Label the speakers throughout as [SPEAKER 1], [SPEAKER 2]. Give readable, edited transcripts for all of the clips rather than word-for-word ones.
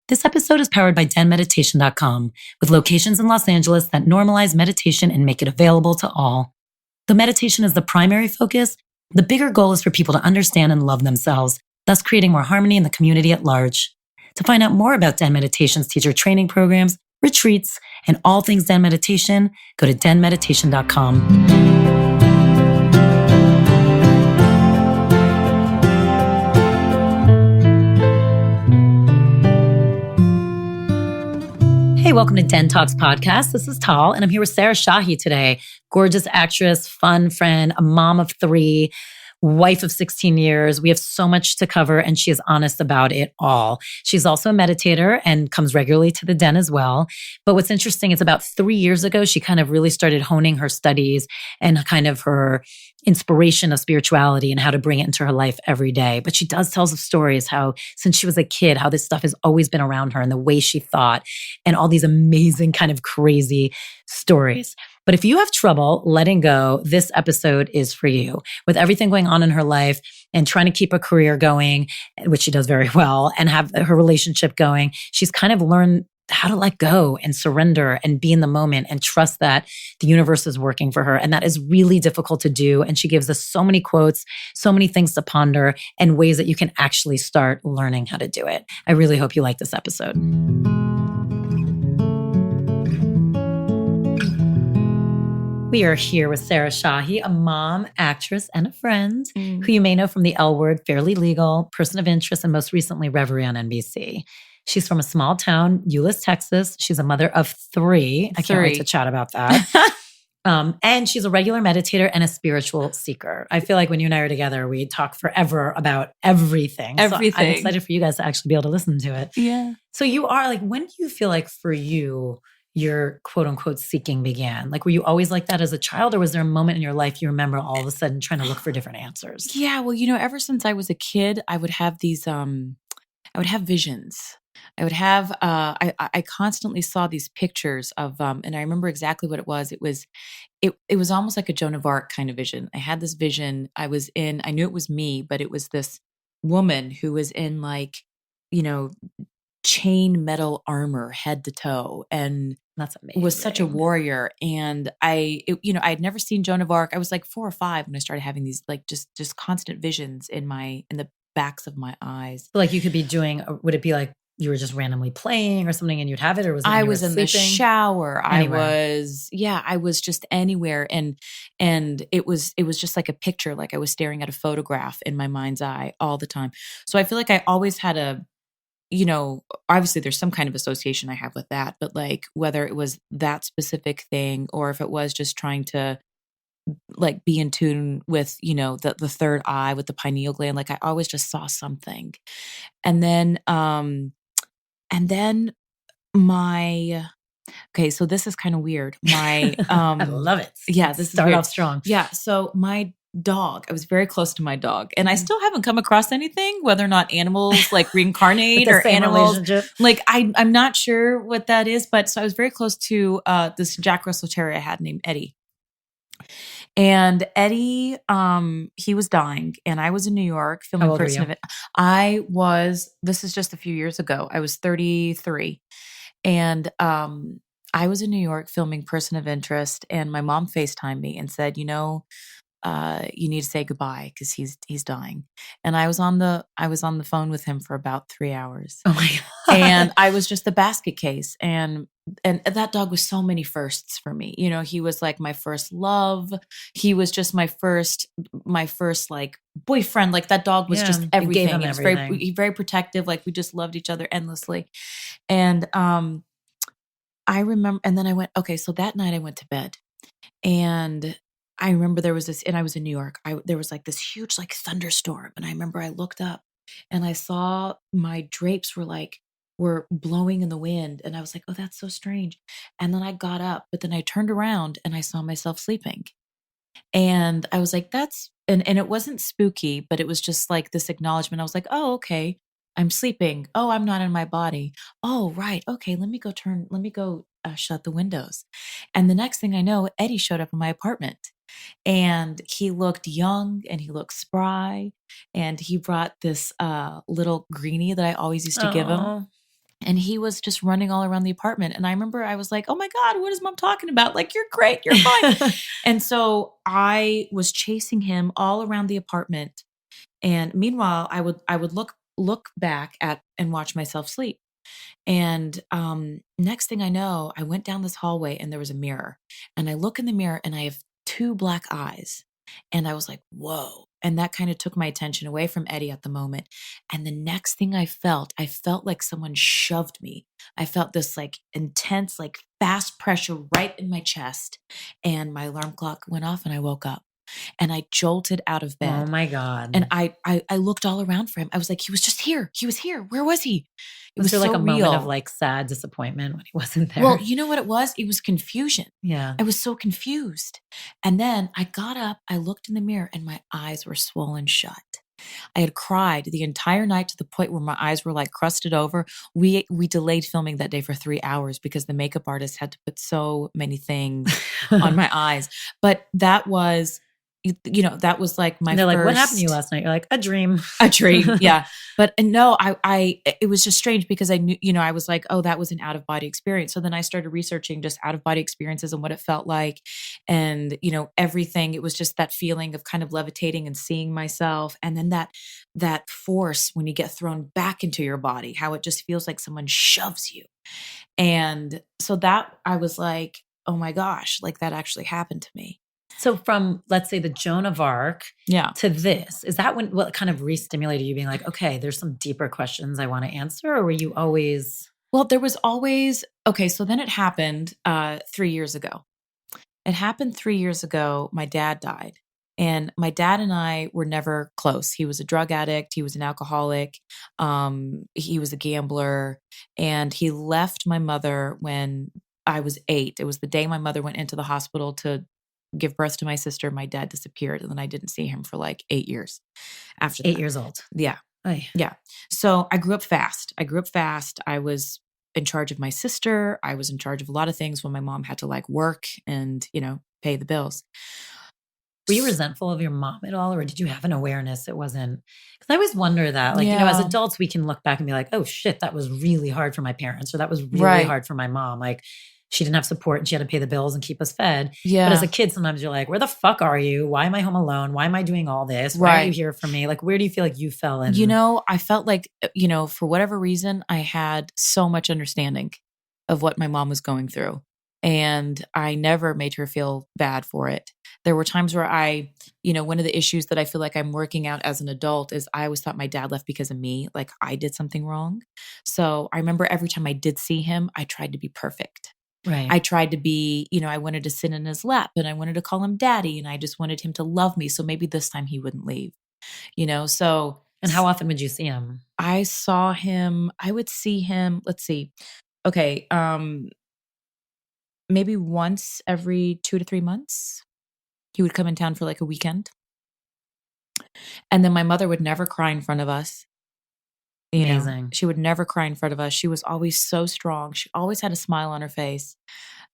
[SPEAKER 1] This episode is powered by DENmeditation.com, with locations in Los Angeles that normalize meditation and make it available to all. Though meditation is the primary focus, the bigger goal is for people to understand and love themselves, thus creating more harmony in the community at large. To find out more about Den Meditation's teacher training programs, retreats, and all things Den Meditation, go to DENmeditation.com. Hey, welcome to DENtalks podcast. This is Tal, and I'm here with Sarah Shahi today. Gorgeous actress, fun friend, a mom of 3, wife of 16 years. We have so much to cover, and she is honest about it all. She's also a meditator and comes regularly to the Den as well. But what's interesting is about 3 years ago, she kind of really started honing her studies and kind of her inspiration of spirituality and how to bring it into her life every day. But she does tell of stories how since she was a kid, how this stuff has always been around her and the way she thought and all these amazing kind of crazy stories. But if you have trouble letting go, this episode is for you. With everything going on in her life and trying to keep a career going, which she does very well, and have her relationship going, she's kind of learned how to let go and surrender and be in the moment and trust that the universe is working for her. And that is really difficult to do. And she gives us so many quotes, so many things to ponder, and ways that you can actually start learning how to do it. I really hope you like this episode. We are here with Sarah Shahi, a mom, actress, and a friend who you may know from the L Word, Fairly Legal, Person of Interest, and most recently Reverie on NBC. She's from a small town, Euless, Texas. She's a mother of 3. I can't wait to chat about that. And she's a regular meditator and a spiritual seeker. I feel like when you and I are together, we talk forever about everything.
[SPEAKER 2] Everything.
[SPEAKER 1] So I'm excited for you guys to actually be able to listen to it.
[SPEAKER 2] Yeah.
[SPEAKER 1] So you are like, when do you feel like for you, your quote unquote seeking began? Like, were you always like that as a child, or was there a moment in your life you remember all of a sudden trying to look for different answers?
[SPEAKER 2] Yeah. Well, ever since I was a kid, I would have these, I would have visions. I would have, I constantly saw these pictures of, and I remember exactly what it was. It was almost like a Joan of Arc kind of vision. I had this vision. I knew it was me, but it was this woman who was in like, chain metal armor head to toe. And
[SPEAKER 1] that's amazing.
[SPEAKER 2] Was such a warrior. And I had never seen Joan of Arc. I was like 4 or 5 when I started having these like just constant visions in the backs of my eyes.
[SPEAKER 1] So like you could be doing, would it be like you were just randomly playing or something and you'd have it, or was it
[SPEAKER 2] I was in
[SPEAKER 1] sleeping?
[SPEAKER 2] The shower.
[SPEAKER 1] Anywhere.
[SPEAKER 2] I was just anywhere. And it was just like a picture, like I was staring at a photograph in my mind's eye all the time. So I feel like I always had obviously there's some kind of association I have with that, but like whether it was that specific thing or if it was just trying to like be in tune with, the third eye with the pineal gland, like I always just saw something. And then so this is kind of weird. My,
[SPEAKER 1] I love it.
[SPEAKER 2] Yeah, this
[SPEAKER 1] start
[SPEAKER 2] is
[SPEAKER 1] off strong.
[SPEAKER 2] Yeah. So my dog, I was very close to my dog, and I still haven't come across anything, whether or not animals like reincarnate or animals. Like I'm not sure what that is, but so I was very close to this Jack Russell Terrier I had named Eddie. And Eddie, he was dying, and I was in New York filming Person of It. This is just a few years ago. I was 33, and I was in New York filming Person of Interest, and my mom FaceTimed me and said, you need to say goodbye because he's dying. And I was on the phone with him for about 3 hours.
[SPEAKER 1] Oh my God.
[SPEAKER 2] And I was just the basket case. And that dog was so many firsts for me. He was like my first love. He was just my first like boyfriend. Like that dog was just everything.
[SPEAKER 1] You gave him everything.
[SPEAKER 2] Very, very protective. Like we just loved each other endlessly. And I remember, and then I went, okay, so that night I went to bed, and I remember there was this, and I was in New York. There was like this huge like thunderstorm, and I remember I looked up and I saw my drapes were blowing in the wind, and I was like, oh, that's so strange. And then I got up, but then I turned around and I saw myself sleeping, and I was like, and it wasn't spooky, but it was just like this acknowledgement. I was like, oh, okay, I'm sleeping. Oh, I'm not in my body. Oh, right. Okay, let me go shut the windows. And the next thing I know, Eddie showed up in my apartment. And he looked young and he looked spry. And he brought this little greenie that I always used to give him. And he was just running all around the apartment. And I remember I was like, oh my God, what is mom talking about? Like, you're great, you're fine. And so I was chasing him all around the apartment. And meanwhile, I would look back at and watch myself sleep. And next thing I know, I went down this hallway and there was a mirror. And I look in the mirror and I have two black eyes. And I was like, whoa. And that kind of took my attention away from Eddie at the moment. And the next thing I felt like someone shoved me. I felt this like intense, like fast pressure right in my chest. And my alarm clock went off and I woke up. And I jolted out of bed.
[SPEAKER 1] Oh my God.
[SPEAKER 2] And I looked all around for him. I was like, he was just here. He was here. Where was he? It
[SPEAKER 1] was there
[SPEAKER 2] so
[SPEAKER 1] like a
[SPEAKER 2] real.
[SPEAKER 1] moment of like sad disappointment when he wasn't there?
[SPEAKER 2] Well, you know what it was? It was confusion.
[SPEAKER 1] Yeah.
[SPEAKER 2] I was so confused. And then I got up, I looked in the mirror and my eyes were swollen shut. I had cried the entire night to the point where my eyes were like crusted over. We delayed filming that day for 3 hours because the makeup artist had to put so many things on my eyes. But that was, you know, that was like my
[SPEAKER 1] and they're
[SPEAKER 2] first,
[SPEAKER 1] like, what happened to you last night? You're like, a dream.
[SPEAKER 2] A dream. Yeah. But no, it was just strange because I knew, you know, I was like, oh, that was an out of body experience. So then I started researching just out of body experiences and what it felt like. And, you know, everything, it was just that feeling of kind of levitating and seeing myself. And then that force when you get thrown back into your body, how it just feels like someone shoves you. And so that I was like, oh my gosh, like that actually happened to me.
[SPEAKER 1] So from, let's say, the Joan of Arc to this, is that what kind of re-stimulated you being like, okay, there's some deeper questions I want to answer? Or were you always?
[SPEAKER 2] Well, there was always, okay, so then it happened 3 years ago. It happened 3 years ago. My dad died. And my dad and I were never close. He was a drug addict. He was an alcoholic. He was a gambler. And he left my mother when I was 8. It was the day my mother went into the hospital to give birth to my sister. My dad disappeared, and then I didn't see him for like 8 years after that.
[SPEAKER 1] 8 years old.
[SPEAKER 2] Yeah.
[SPEAKER 1] Oy.
[SPEAKER 2] Yeah. So I grew up fast. I was in charge of my sister. I was in charge of a lot of things when my mom had to like work and, you know, pay the bills.
[SPEAKER 1] Were you resentful of your mom at all? Or did you have an awareness it wasn't? Because I always wonder that, like, you know, as adults, we can look back and be like, oh shit, that was really hard for my parents, or that was really hard for my mom. Like, she didn't have support and she had to pay the bills and keep us fed.
[SPEAKER 2] Yeah.
[SPEAKER 1] But as a kid, sometimes you're like, where the fuck are you? Why am I home alone? Why am I doing all this? Why are you here for me? Like, where do you feel like you fell in?
[SPEAKER 2] You know, I felt like, you know, for whatever reason, I had so much understanding of what my mom was going through. And I never made her feel bad for it. There were times where you know, one of the issues that I feel like I'm working out as an adult is I always thought my dad left because of me. Like I did something wrong. So I remember every time I did see him, I tried to be perfect.
[SPEAKER 1] Right.
[SPEAKER 2] I tried to be, you know, I wanted to sit in his lap and I wanted to call him daddy and I just wanted him to love me. So maybe this time he wouldn't leave, you know? So.
[SPEAKER 1] And how often would you see him?
[SPEAKER 2] I would see him, let's see. Okay. Maybe once every 2 to 3 months, he would come in town for like a weekend. And then my mother would never cry in front of us. You
[SPEAKER 1] Amazing.
[SPEAKER 2] know, she would never cry in front of us. She was always so strong. She always had a smile on her face.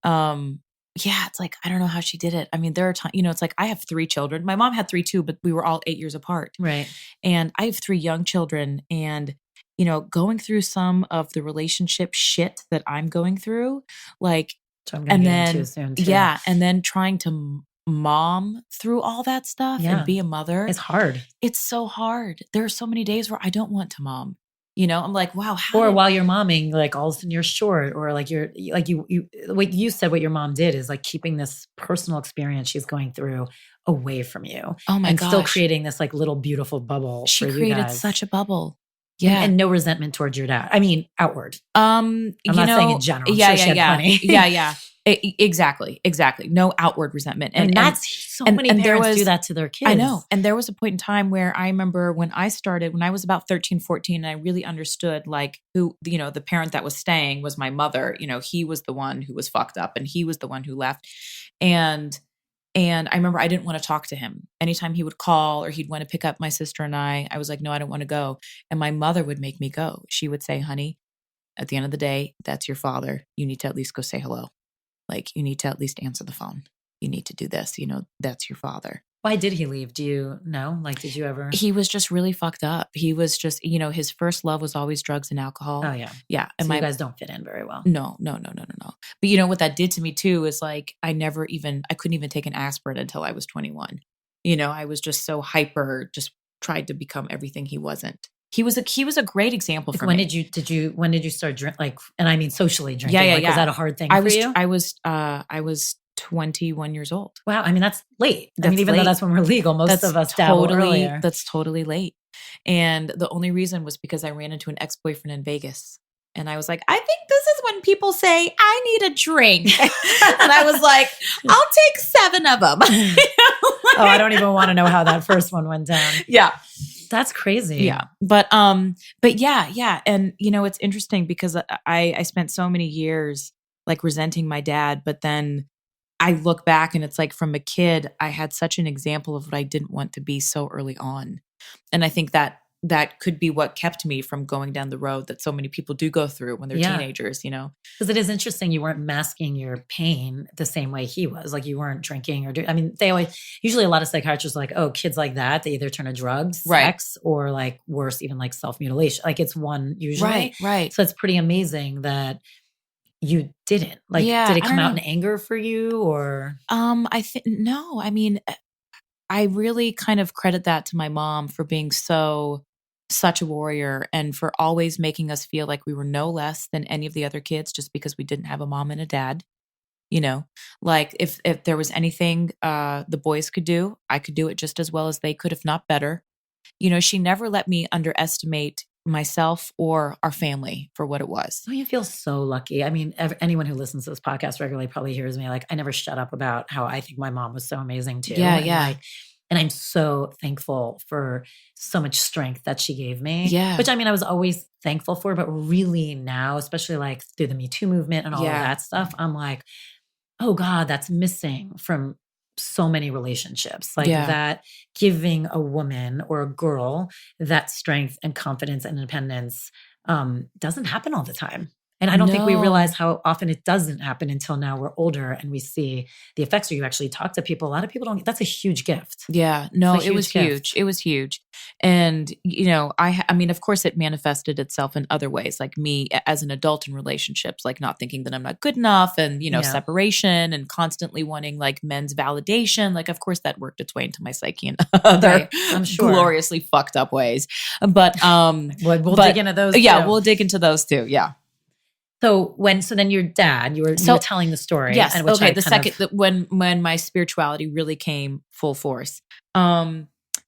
[SPEAKER 2] Yeah, it's like, I don't know how she did it. I mean, there are times, you know, it's like I have 3 children. My mom had 3 too, but we were all 8 years apart.
[SPEAKER 1] Right.
[SPEAKER 2] And I have 3 young children. And, you know, going through some of the relationship shit that I'm going through, like,
[SPEAKER 1] and then, soon too.
[SPEAKER 2] Yeah. And then trying to mom through all that stuff and be a mother.
[SPEAKER 1] It's hard.
[SPEAKER 2] It's so hard. There are so many days where I don't want to mom. You know, I'm like, wow.
[SPEAKER 1] While you're momming, like all of a sudden you're short, or like you're like you what you said, what your mom did is like keeping this personal experience she's going through away from you.
[SPEAKER 2] Oh my gosh.
[SPEAKER 1] And still creating this like little beautiful bubble.
[SPEAKER 2] She
[SPEAKER 1] for
[SPEAKER 2] created
[SPEAKER 1] you guys.
[SPEAKER 2] such a bubble. Yeah.
[SPEAKER 1] And no resentment towards your dad. I mean, outward. I'm not saying in general.
[SPEAKER 2] Yeah.
[SPEAKER 1] Yeah.
[SPEAKER 2] Exactly. No outward resentment.
[SPEAKER 1] And that's so many parents do that to their kids.
[SPEAKER 2] I know. And there was a point in time where I remember when I was about 13, 14, and I really understood like who, you know, the parent that was staying was my mother. You know, he was the one who was fucked up and he was the one who left. And I remember I didn't want to talk to him. Anytime he would call or he'd want to pick up my sister and I was like, no, I don't want to go. And my mother would make me go. She would say, honey, at the end of the day, that's your father. You need to at least go say hello. Like, you need to at least answer the phone, you need to do this. That's your father.
[SPEAKER 1] Why did he leave? Do you know? Like, did you ever?
[SPEAKER 2] He was just really fucked up. He was just, his first love was always drugs and alcohol.
[SPEAKER 1] Oh, yeah.
[SPEAKER 2] Yeah.
[SPEAKER 1] And you guys don't fit in very well.
[SPEAKER 2] No. But what that did to me too is like, I couldn't even take an aspirin until I was 21. I was just so hyper, just tried to become everything he wasn't. He was a great example for
[SPEAKER 1] when
[SPEAKER 2] me.
[SPEAKER 1] When did you start drink? Like, and I mean socially drinking. Yeah. Was that a hard thing for you?
[SPEAKER 2] I was 21 years old.
[SPEAKER 1] Wow. I mean, that's late. Even though that's when we're legal, most of us dabble earlier.
[SPEAKER 2] That's totally late. And the only reason was because I ran into an ex-boyfriend in Vegas. And I was like, I think this is when people say, I need a drink. And I was like, I'll take 7 of them.
[SPEAKER 1] I don't even want to know how that first one went down.
[SPEAKER 2] Yeah.
[SPEAKER 1] That's crazy.
[SPEAKER 2] Yeah. But yeah. And it's interesting because I spent so many years like resenting my dad, but then I look back and it's like from a kid, I had such an example of what I didn't want to be so early on. And I think that could be what kept me from going down the road that so many people do go through when they're teenagers,
[SPEAKER 1] Because it is interesting. You weren't masking your pain the same way he was. Like you weren't drinking usually a lot of psychiatrists are like, oh, kids like that, they either turn to drugs, sex, or like worse, even like self-mutilation. Like it's one usually.
[SPEAKER 2] Right.
[SPEAKER 1] So it's pretty amazing that you didn't. Like, did it come out in anger for you or?
[SPEAKER 2] I think, no, I mean, I really kind of credit that to my mom for being such a warrior and for always making us feel like we were no less than any of the other kids just because we didn't have a mom and a dad. Like if there was anything the boys could do, I could do it just as well as they could, if not better. She never let me underestimate myself or our family for what it was.
[SPEAKER 1] Oh, you feel so lucky. I mean, anyone who listens to this podcast regularly probably hears me. Like, I never shut up about how I think my mom was so amazing too.
[SPEAKER 2] Yeah.
[SPEAKER 1] And I'm so thankful for so much strength that she gave me.
[SPEAKER 2] Yeah.
[SPEAKER 1] Which I mean, I was always thankful for, but really now, especially like through the Me Too movement and all of that stuff, I'm like, oh God, that's missing from so many relationships. Like that giving a woman or a girl that strength and confidence and independence doesn't happen all the time. And I don't think we realize how often it doesn't happen until now we're older and we see the effects, or you actually talk to people. A lot of people don't. That's a huge gift.
[SPEAKER 2] Yeah, no, it was huge. It was huge. And, I mean, of course it manifested itself in other ways, like me as an adult in relationships, like not thinking that I'm not good enough and, separation and constantly wanting like men's validation. Like, of course that worked its way into my psyche in other I'm sure. gloriously fucked up ways. But
[SPEAKER 1] we'll dig into those.
[SPEAKER 2] Yeah,
[SPEAKER 1] too.
[SPEAKER 2] We'll dig into those too. Yeah.
[SPEAKER 1] So then your dad, you were telling the story.
[SPEAKER 2] Yes. Okay. The second when my spirituality really came full force.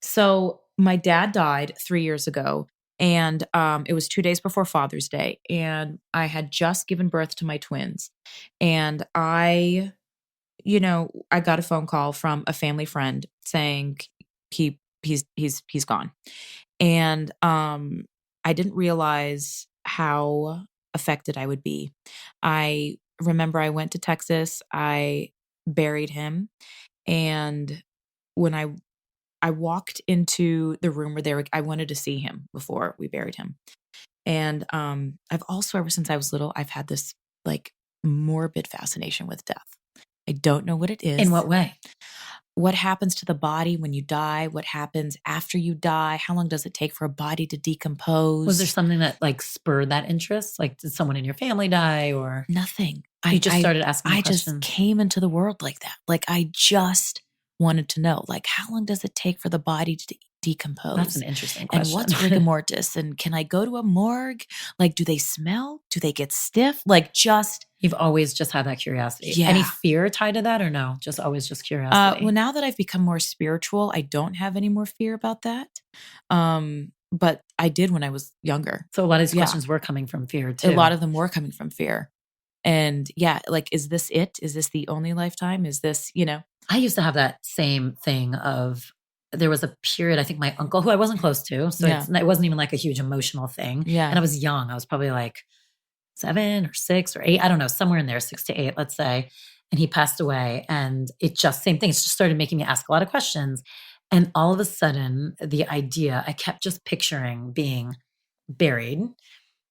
[SPEAKER 2] So my dad died 3 years ago, and it was 2 days before Father's Day, and I had just given birth to my twins, and I got a phone call from a family friend saying he's gone, and I didn't realize how affected I would be. I remember I went to Texas, I buried him, and when I walked into the room where I wanted to see him before we buried him. And I've also, ever since I was little, I've had this like morbid fascination with death. I don't know what it is.
[SPEAKER 1] In what way?
[SPEAKER 2] What happens to the body when you die? What happens after you die? How long does it take for a body to decompose?
[SPEAKER 1] Was there something that like spurred that interest? Like, did someone in your family die or?
[SPEAKER 2] Nothing.
[SPEAKER 1] You just started asking questions.
[SPEAKER 2] I just came into the world like that. Like, I just wanted to know, like, how long does it take for the body to decompose?
[SPEAKER 1] That's an interesting question.
[SPEAKER 2] And what's rigor mortis? And can I go to a morgue? Like, do they smell? Do they get stiff? Like,
[SPEAKER 1] You've always just had that curiosity.
[SPEAKER 2] Yeah.
[SPEAKER 1] Any fear tied to that or no? Just always just curiosity?
[SPEAKER 2] Well, now that I've become more spiritual, I don't have any more fear about that. But I did when I was younger.
[SPEAKER 1] So a lot of these questions were coming from fear too.
[SPEAKER 2] A lot of them were coming from fear. And like, is this it? Is this the only lifetime? Is this,
[SPEAKER 1] I used to have that same thing of, there was a period, I think my uncle, who I wasn't close to, so it wasn't even like a huge emotional thing.
[SPEAKER 2] Yeah.
[SPEAKER 1] And I was young. I was probably like 7 or 6 or 8. I don't know, somewhere in there, 6 to 8, let's say. And he passed away. And it just, same thing. It just started making me ask a lot of questions. And all of a sudden, the idea, I kept just picturing being buried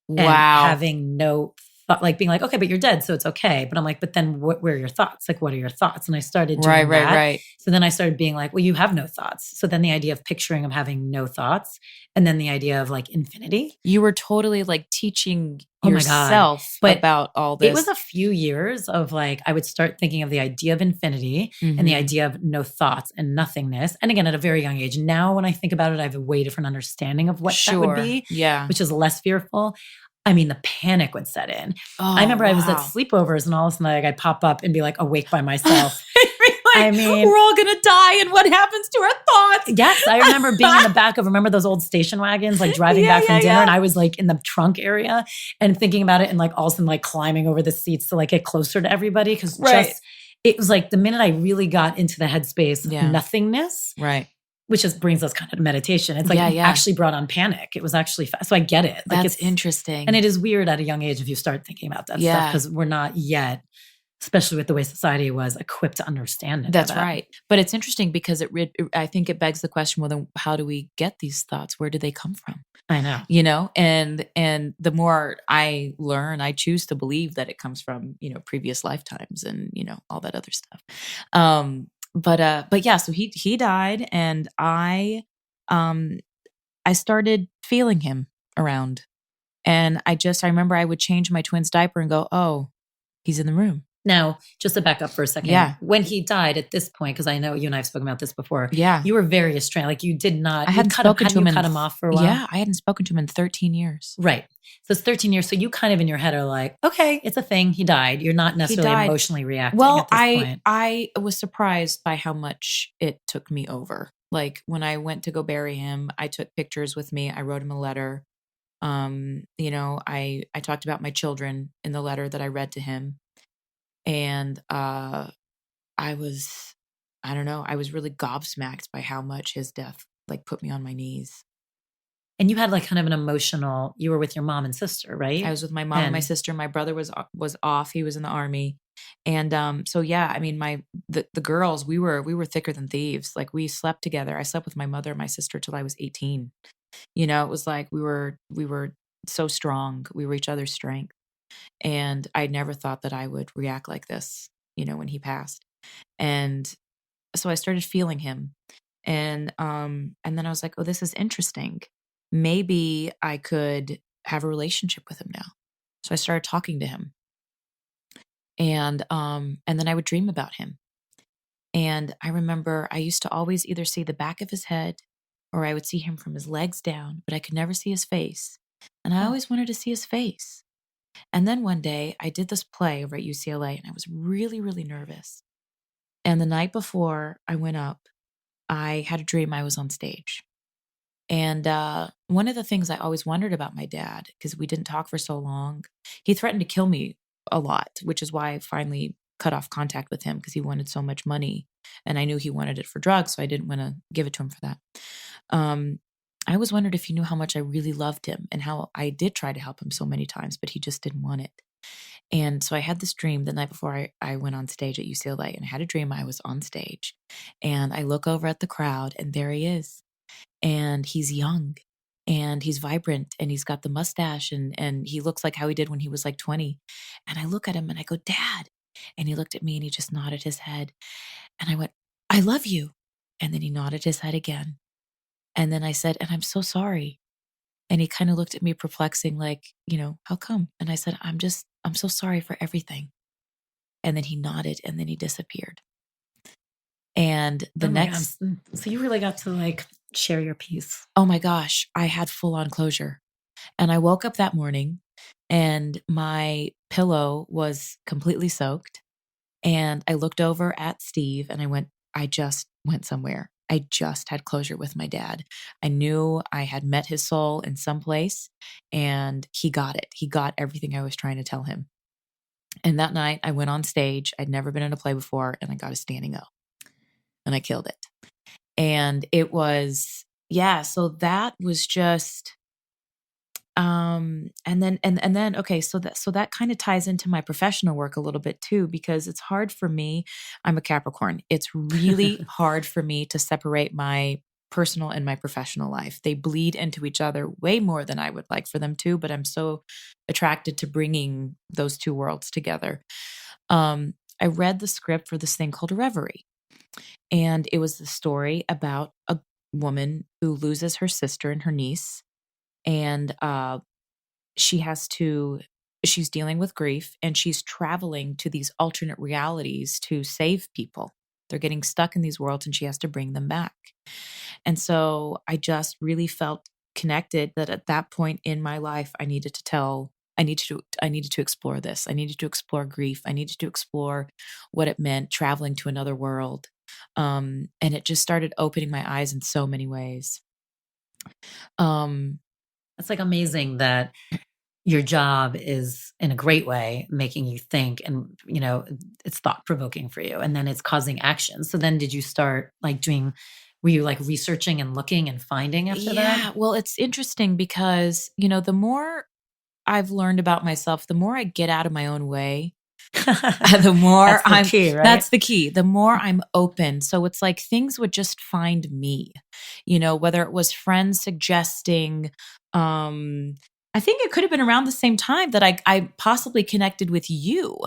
[SPEAKER 1] and having no like being like, okay, but you're dead, so it's okay. But I'm like, but then where are your thoughts? Like, what are your thoughts? And I started doing that.
[SPEAKER 2] Right.
[SPEAKER 1] So then I started being like, well, you have no thoughts. So then the idea of picturing of having no thoughts, and then the idea of like infinity.
[SPEAKER 2] You were totally like teaching
[SPEAKER 1] Oh my God.
[SPEAKER 2] yourself
[SPEAKER 1] But
[SPEAKER 2] about all this.
[SPEAKER 1] It was a few years of like, I would start thinking of the idea of infinity and the
[SPEAKER 2] Mhm.
[SPEAKER 1] idea of no thoughts and nothingness. And again, at a very young age. Now, when I think about it, I have a way different understanding of what that would be,
[SPEAKER 2] Yeah.
[SPEAKER 1] which is less fearful. I mean, the panic would set in.
[SPEAKER 2] Oh,
[SPEAKER 1] I remember I was at
[SPEAKER 2] wow.
[SPEAKER 1] sleepovers and all of a sudden like, I'd pop up and be like awake by myself.
[SPEAKER 2] I mean, we're all going to die. And what happens to our thoughts?
[SPEAKER 1] Yes. I remember being in the back of, remember those old station wagons, like driving back from dinner. And I was like in the trunk area and thinking about it and like all of a sudden like climbing over the seats to like get closer to everybody. Cause just, it was like the minute I really got into the headspace of nothingness.
[SPEAKER 2] Right.
[SPEAKER 1] Which just brings us kind of to meditation. It's like it actually brought on panic. It was actually fast. So I get it. Like
[SPEAKER 2] That's interesting.
[SPEAKER 1] And it is weird at a young age if you start thinking about that stuff because we're not yet, especially with the way society was, equipped to understand it.
[SPEAKER 2] That's right. But it's interesting because I think it begs the question, well, then how do we get these thoughts? Where do they come from?
[SPEAKER 1] I know.
[SPEAKER 2] You know, and the more I learn, I choose to believe that it comes from, you know, previous lifetimes and, you know, all that other stuff. But yeah, so he died and I started feeling him around. And I remember I would change my twin's diaper and go, oh, he's in the room.
[SPEAKER 1] Now, just to back up for a second.
[SPEAKER 2] Yeah.
[SPEAKER 1] When he died at this point, because I know you and I have spoken about this before.
[SPEAKER 2] Yeah.
[SPEAKER 1] You were very estranged. Like you did not.
[SPEAKER 2] I hadn't spoken to him.
[SPEAKER 1] Cut him off for a while.
[SPEAKER 2] Yeah. I hadn't spoken to him in 13 years.
[SPEAKER 1] Right. So it's 13 years. So you kind of in your head are like, okay, it's a thing. He died. You're not necessarily emotionally reacting at this point.
[SPEAKER 2] I was surprised by how much it took me over. Like when I went to go bury him, I took pictures with me. I wrote him a letter. You know, I talked about my children in the letter that I read to him. And I was really gobsmacked by how much his death like put me on my knees.
[SPEAKER 1] And you had like kind of an emotional, you were with your mom and sister, right?
[SPEAKER 2] I was with my mom and my sister. My brother was off. He was in the army. And so, yeah, I mean, the girls, we were thicker than thieves. Like we slept together. I slept with my mother and my sister till I was 18. You know, it was like we were so strong. We were each other's strength. And I never thought that I would react like this, you know, when he passed. And so I started feeling him. And then I was like, oh, this is interesting. Maybe I could have a relationship with him now. So I started talking to him. And then I would dream about him. And I remember I used to always either see the back of his head or I would see him from his legs down, but I could never see his face. And I always wanted to see his face. And then one day I did this play over at UCLA and I was really, really nervous. And the night before I went up, I had a dream I was on stage. And one of the things I always wondered about my dad, because we didn't talk for so long, he threatened to kill me a lot, which is why I finally cut off contact with him because he wanted so much money. And I knew he wanted it for drugs, so I didn't want to give it to him for that. I always wondered if he knew how much I really loved him and how I did try to help him so many times, but he just didn't want it. And so I had this dream the night before I went on stage at UCLA, and I had a dream I was on stage. And I look over at the crowd, and there he is. And he's young, and he's vibrant, and he's got the mustache, and he looks like how he did when he was like 20. And I look at him, and I go, Dad. And he looked at me, and he just nodded his head. And I went, I love you. And then he nodded his head again. And then I said, and I'm so sorry. And he kind of looked at me perplexing, like, you know, how come? And I said, I'm so sorry for everything. And then he nodded and then he disappeared. And the next.
[SPEAKER 1] God. So you really got to like share your piece.
[SPEAKER 2] Oh my gosh. I had full on closure. And I woke up that morning and my pillow was completely soaked. And I looked over at Steve and I went, I just went somewhere. I just had closure with my dad. I knew I had met his soul in some place and he got it. He got everything I was trying to tell him. And that night I went on stage. I'd never been in a play before and I got a standing O and I killed it. And it was, yeah. So that was just, and then, okay. So that kind of ties into my professional work a little bit too, because it's hard for me. I'm a Capricorn. It's really hard for me to separate my personal and my professional life. They bleed into each other way more than I would like for them to, but I'm so attracted to bringing those two worlds together. I read the script for this thing called Reverie, and it was the story about a woman who loses her sister and her niece, and she's dealing with grief, and she's traveling to these alternate realities to save people. They're getting stuck in these worlds, and she has to bring them back. And so I just really felt connected that at that point in my life, I needed to explore this. I needed to explore grief. I needed to explore what it meant traveling to another world. And it just started opening my eyes in so many ways.
[SPEAKER 1] It's like amazing that your job is in a great way making you think, and it's thought provoking for you, and then it's causing action. So then did you start were you like researching and looking and finding after that?
[SPEAKER 2] Yeah, well, it's interesting because, the more I've learned about myself, the more I get out of my own way, the more
[SPEAKER 1] That's the key, right?
[SPEAKER 2] That's the key. The more I'm open. So it's like things would just find me, whether it was friends suggesting, I think it could have been around the same time that I possibly connected with you,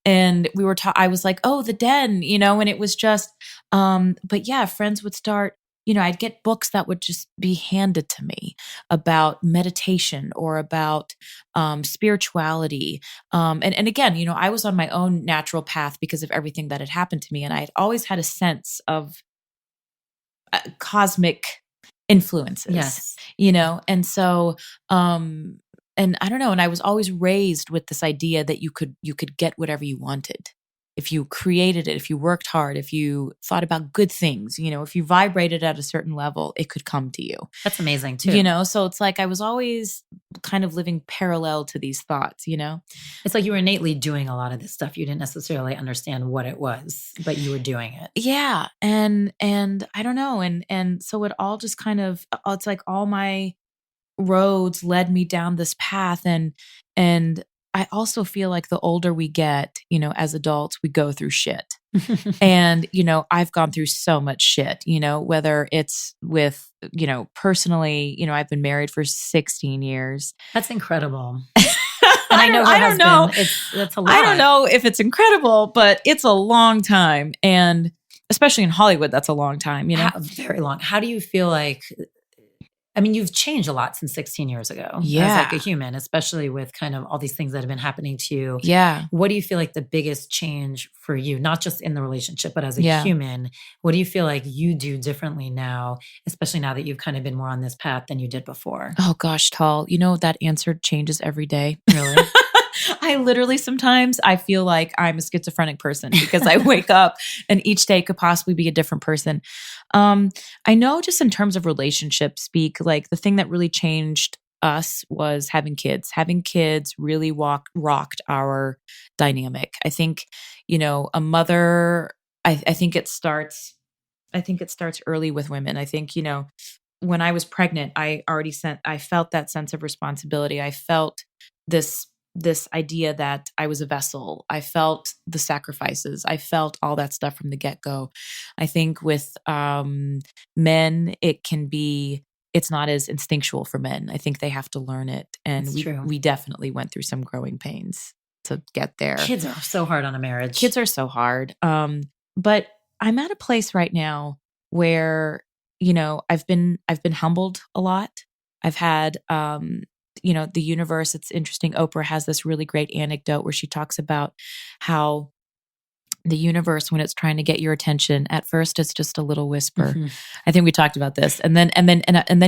[SPEAKER 2] and we were I was like, oh, the Den, and it was just, but yeah, friends would start, I'd get books that would just be handed to me about meditation or about spirituality. And again, I was on my own natural path because of everything that had happened to me. And I had always had a sense of cosmic influences,
[SPEAKER 1] Yes.
[SPEAKER 2] And so, and I don't know. And I was always raised with this idea that you could get whatever you wanted. If you created it, if you worked hard, if you thought about good things, if you vibrated at a certain level, it could come to you.
[SPEAKER 1] That's amazing too.
[SPEAKER 2] So it's like I was always kind of living parallel to these thoughts,
[SPEAKER 1] It's like you were innately doing a lot of this stuff. You didn't necessarily understand what it was, but you were doing it.
[SPEAKER 2] Yeah. And I don't know. And so it all just kind of, it's like all my roads led me down this path. And I also feel like the older we get, as adults, we go through shit. And, I've gone through so much shit, whether it's with, personally, I've been married for 16 years.
[SPEAKER 1] That's incredible.
[SPEAKER 2] And I don't know.
[SPEAKER 1] That's a lot.
[SPEAKER 2] I don't know if it's incredible, but it's a long time. And especially in Hollywood, that's a long time,
[SPEAKER 1] Very long. How do you feel like, you've changed a lot since 16 years ago as like a human, especially with kind of all these things that have been happening to you.
[SPEAKER 2] Yeah.
[SPEAKER 1] What do you feel like the biggest change for you, not just in the relationship, but as a human, what do you feel like you do differently now, especially now that you've kind of been more on this path than you did before?
[SPEAKER 2] Oh gosh, Tal, that answer changes every day.
[SPEAKER 1] Really?
[SPEAKER 2] I literally sometimes I feel like I'm a schizophrenic person because I wake up and each day could possibly be a different person. I know just in terms of relationship speak, like the thing that really changed us was having kids. Having kids really rocked our dynamic. I think, a mother, I think it starts early with women. I think, when I was pregnant, I felt that sense of responsibility. I felt this idea that I was a vessel. I felt the sacrifices. I felt all that stuff from the get-go. I think with men, it's not as instinctual for men. I think they have to learn it. And we definitely went through some growing pains to get there.
[SPEAKER 1] Kids are so hard on a marriage.
[SPEAKER 2] Kids are so hard. But I'm at a place right now where, I've been humbled a lot. I've had, the universe. It's interesting. Oprah has this really great anecdote where she talks about how the universe, when it's trying to get your attention, at first it's just a little whisper. Mm-hmm. I think we talked about this, and then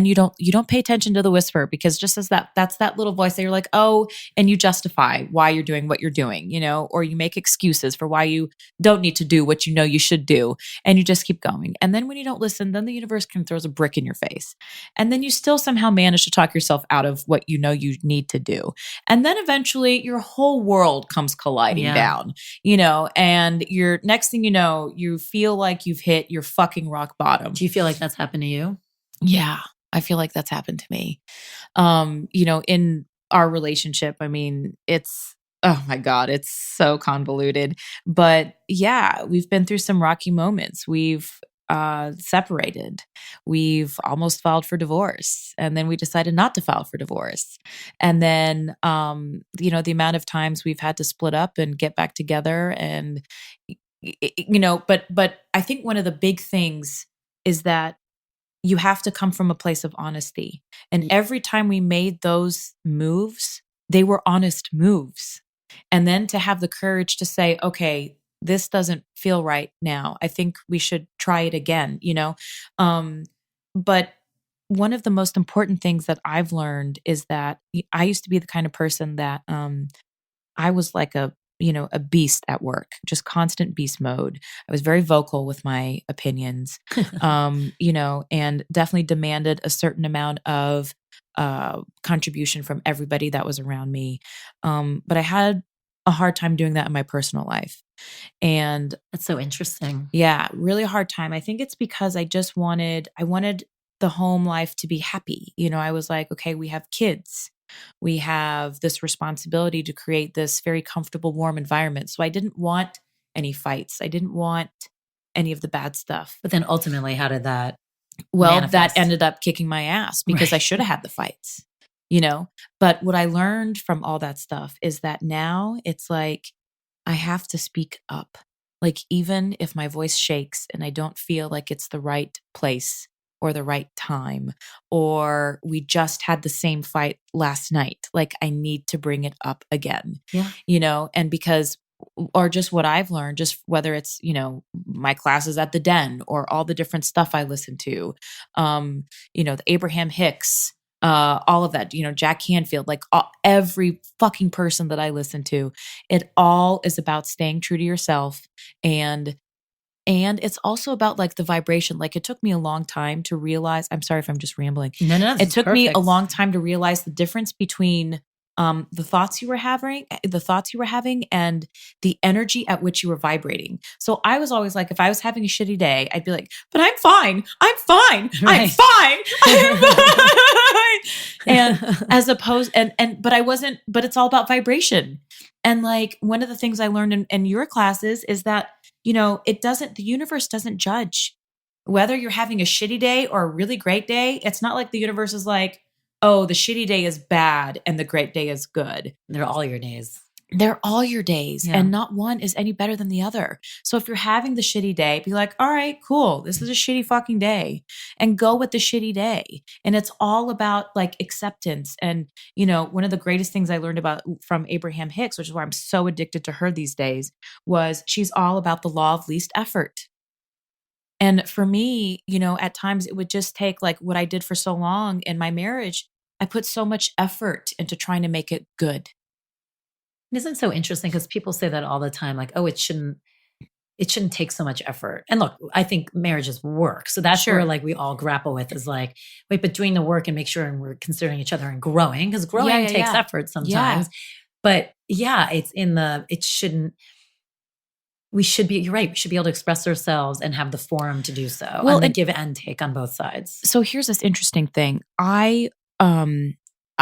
[SPEAKER 2] you don't pay attention to the whisper, because just as that's that little voice that you're like, oh, and you justify why you're doing what you're doing, or you make excuses for why you don't need to do what you should do, and you just keep going. And then when you don't listen, then the universe can throws a brick in your face, and then you still somehow manage to talk yourself out of what you need to do, and then eventually your whole world comes colliding down, and you're next thing you know, you feel like you've hit your fucking rock bottom.
[SPEAKER 1] Do you feel like that's happened to you?
[SPEAKER 2] Yeah, I feel like that's happened to me. In our relationship, it's, oh my God, it's so convoluted. But yeah, we've been through some rocky moments. We've separated. We've almost filed for divorce, and then we decided not to file for divorce. And then, the amount of times we've had to split up and get back together, and but I think one of the big things is that you have to come from a place of honesty. And every time we made those moves, they were honest moves. And then to have the courage to say, okay, this doesn't feel right now. I think we should try it again, But one of the most important things that I've learned is that I used to be the kind of person that I was like a beast at work, just constant beast mode. I was very vocal with my opinions, and definitely demanded a certain amount of contribution from everybody that was around me. But I had a hard time doing that in my personal life. And
[SPEAKER 1] That's so interesting.
[SPEAKER 2] yeah, really hard time. I think it's because I wanted the home life to be happy. I was like, okay, we have kids. We have this responsibility to create this very comfortable, warm environment. So I didn't want any fights. I didn't want any of the bad stuff.
[SPEAKER 1] But then ultimately, how did that
[SPEAKER 2] Well,
[SPEAKER 1] manifest?
[SPEAKER 2] that ended up kicking my ass because I
[SPEAKER 1] Right.
[SPEAKER 2] should have had the fights, But what I learned from all that stuff is that now it's like I have to speak up. Like, even if my voice shakes and I don't feel like it's the right place or the right time, or we just had the same fight last night, like I need to bring it up again,
[SPEAKER 1] Yeah.
[SPEAKER 2] and because, or just what I've learned, just whether it's, my classes at the Den or all the different stuff I listen to, the Abraham Hicks, all of that, Jack Canfield, like every fucking person that I listen to, it all is about staying true to yourself. And it's also about like the vibration. Like it took me a long time to realize, I'm sorry if I'm just rambling.
[SPEAKER 1] No,
[SPEAKER 2] It took me a
[SPEAKER 1] perfect.
[SPEAKER 2] long time to realize the difference between the thoughts you were having and the energy at which you were vibrating. So I was always like, if I was having a shitty day, I'd be like, but I'm fine. I'm fine. I'm
[SPEAKER 1] Right.
[SPEAKER 2] fine. I'm fine. And as opposed, but I wasn't, but it's all about vibration. And like one of the things I learned in your classes is that, the universe doesn't judge whether you're having a shitty day or a really great day. It's not like the universe is like, oh, the shitty day is bad and the great day is good.
[SPEAKER 1] They're all your days.
[SPEAKER 2] They're all your days,
[SPEAKER 1] Yeah.
[SPEAKER 2] and not one is any better than the other. So if you're having the shitty day, be like, all right, cool. This is a shitty fucking day, and go with the shitty day. And it's all about like acceptance. And, one of the greatest things I learned about from Abraham Hicks, which is why I'm so addicted to her these days, was she's all about the law of least effort. And for me, at times it would just take like what I did for so long in my marriage. I put so much effort into trying to make it good.
[SPEAKER 1] Isn't it so interesting? Because people say that all the time, like, oh, it shouldn't take so much effort. And look, I think marriage is work. So that's
[SPEAKER 2] Sure.
[SPEAKER 1] where like we all grapple with is like, wait, but doing the work and make sure and we're considering each other and growing, because growing takes effort sometimes. But yeah, we should be, you're right. We should be able to express ourselves and have the forum to do so.
[SPEAKER 2] Well,
[SPEAKER 1] and
[SPEAKER 2] and-
[SPEAKER 1] give and take on both sides.
[SPEAKER 2] So here's this interesting thing.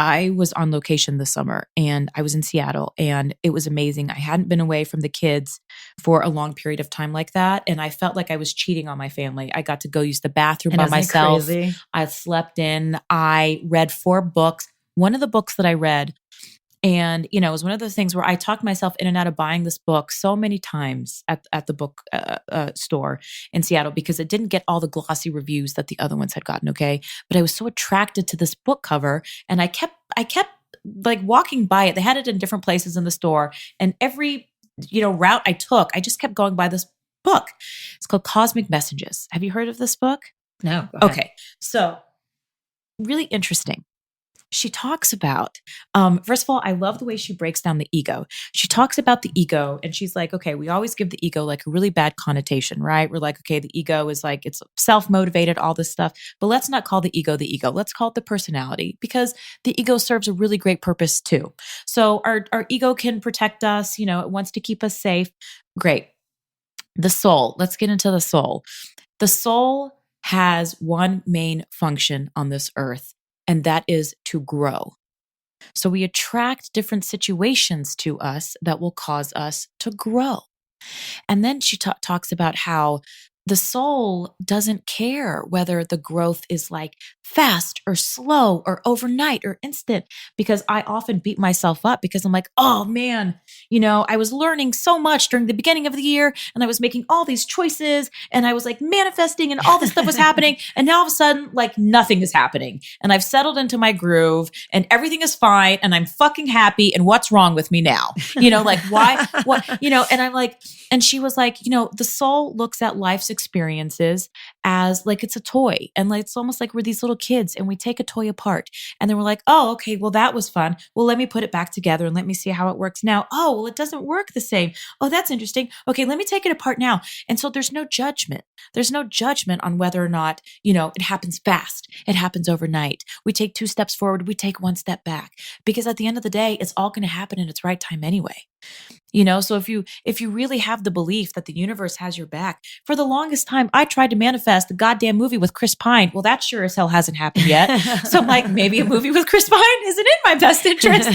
[SPEAKER 2] I was on location this summer and I was in Seattle and it was amazing. I hadn't been away from the kids for a long period of time like that. And I felt like I was cheating on my family. I got to go use the bathroom by myself.
[SPEAKER 1] Crazy?
[SPEAKER 2] I slept in. I read 4 books. One of the books that I read, and, it was one of those things where I talked myself in and out of buying this book so many times at the book store in Seattle because it didn't get all the glossy reviews that the other ones had gotten. Okay. But I was so attracted to this book cover and I kept like walking by it. They had it in different places in the store, and every, route I took, I just kept going by this book. It's called Cosmic Messages. Have you heard of this book?
[SPEAKER 1] No.
[SPEAKER 2] Okay. So really interesting. She talks about, first of all, I love the way she breaks down the ego. She talks about the ego and she's like, okay, we always give the ego like a really bad connotation, right? We're like, okay, the ego is like, it's self-motivated, all this stuff, but let's not call the ego. Let's call it the personality, because the ego serves a really great purpose too. So our ego can protect us, it wants to keep us safe. Great. The soul, let's get into the soul. The soul has one main function on this earth, and that is to grow. So we attract different situations to us that will cause us to grow. And then she talks about how the soul doesn't care whether the growth is like fast or slow or overnight or instant, because I often beat myself up because I'm like, oh man, I was learning so much during the beginning of the year and I was making all these choices and I was like manifesting and all this stuff was happening. And now all of a sudden, like nothing is happening and I've settled into my groove and everything is fine and I'm fucking happy. And what's wrong with me now? Like why, and I'm like, and she was like, the soul looks at life's experiences as like it's a toy. And like it's almost like we're these little kids and we take a toy apart. And then we're like, oh, okay, well, that was fun. Well, let me put it back together and let me see how it works now. Oh, well, it doesn't work the same. Oh, that's interesting. Okay, let me take it apart now. And so there's no judgment. There's no judgment on whether or not, it happens fast. It happens overnight. We take 2 steps forward. We take 1 step back. Because at the end of the day, it's all going to happen in its right time anyway. So if you really have the belief that the universe has your back, for the longest time, I tried to manifest the goddamn movie with Chris Pine. Well, that sure as hell hasn't happened yet. So I'm like, maybe a movie with Chris Pine isn't in my best interest.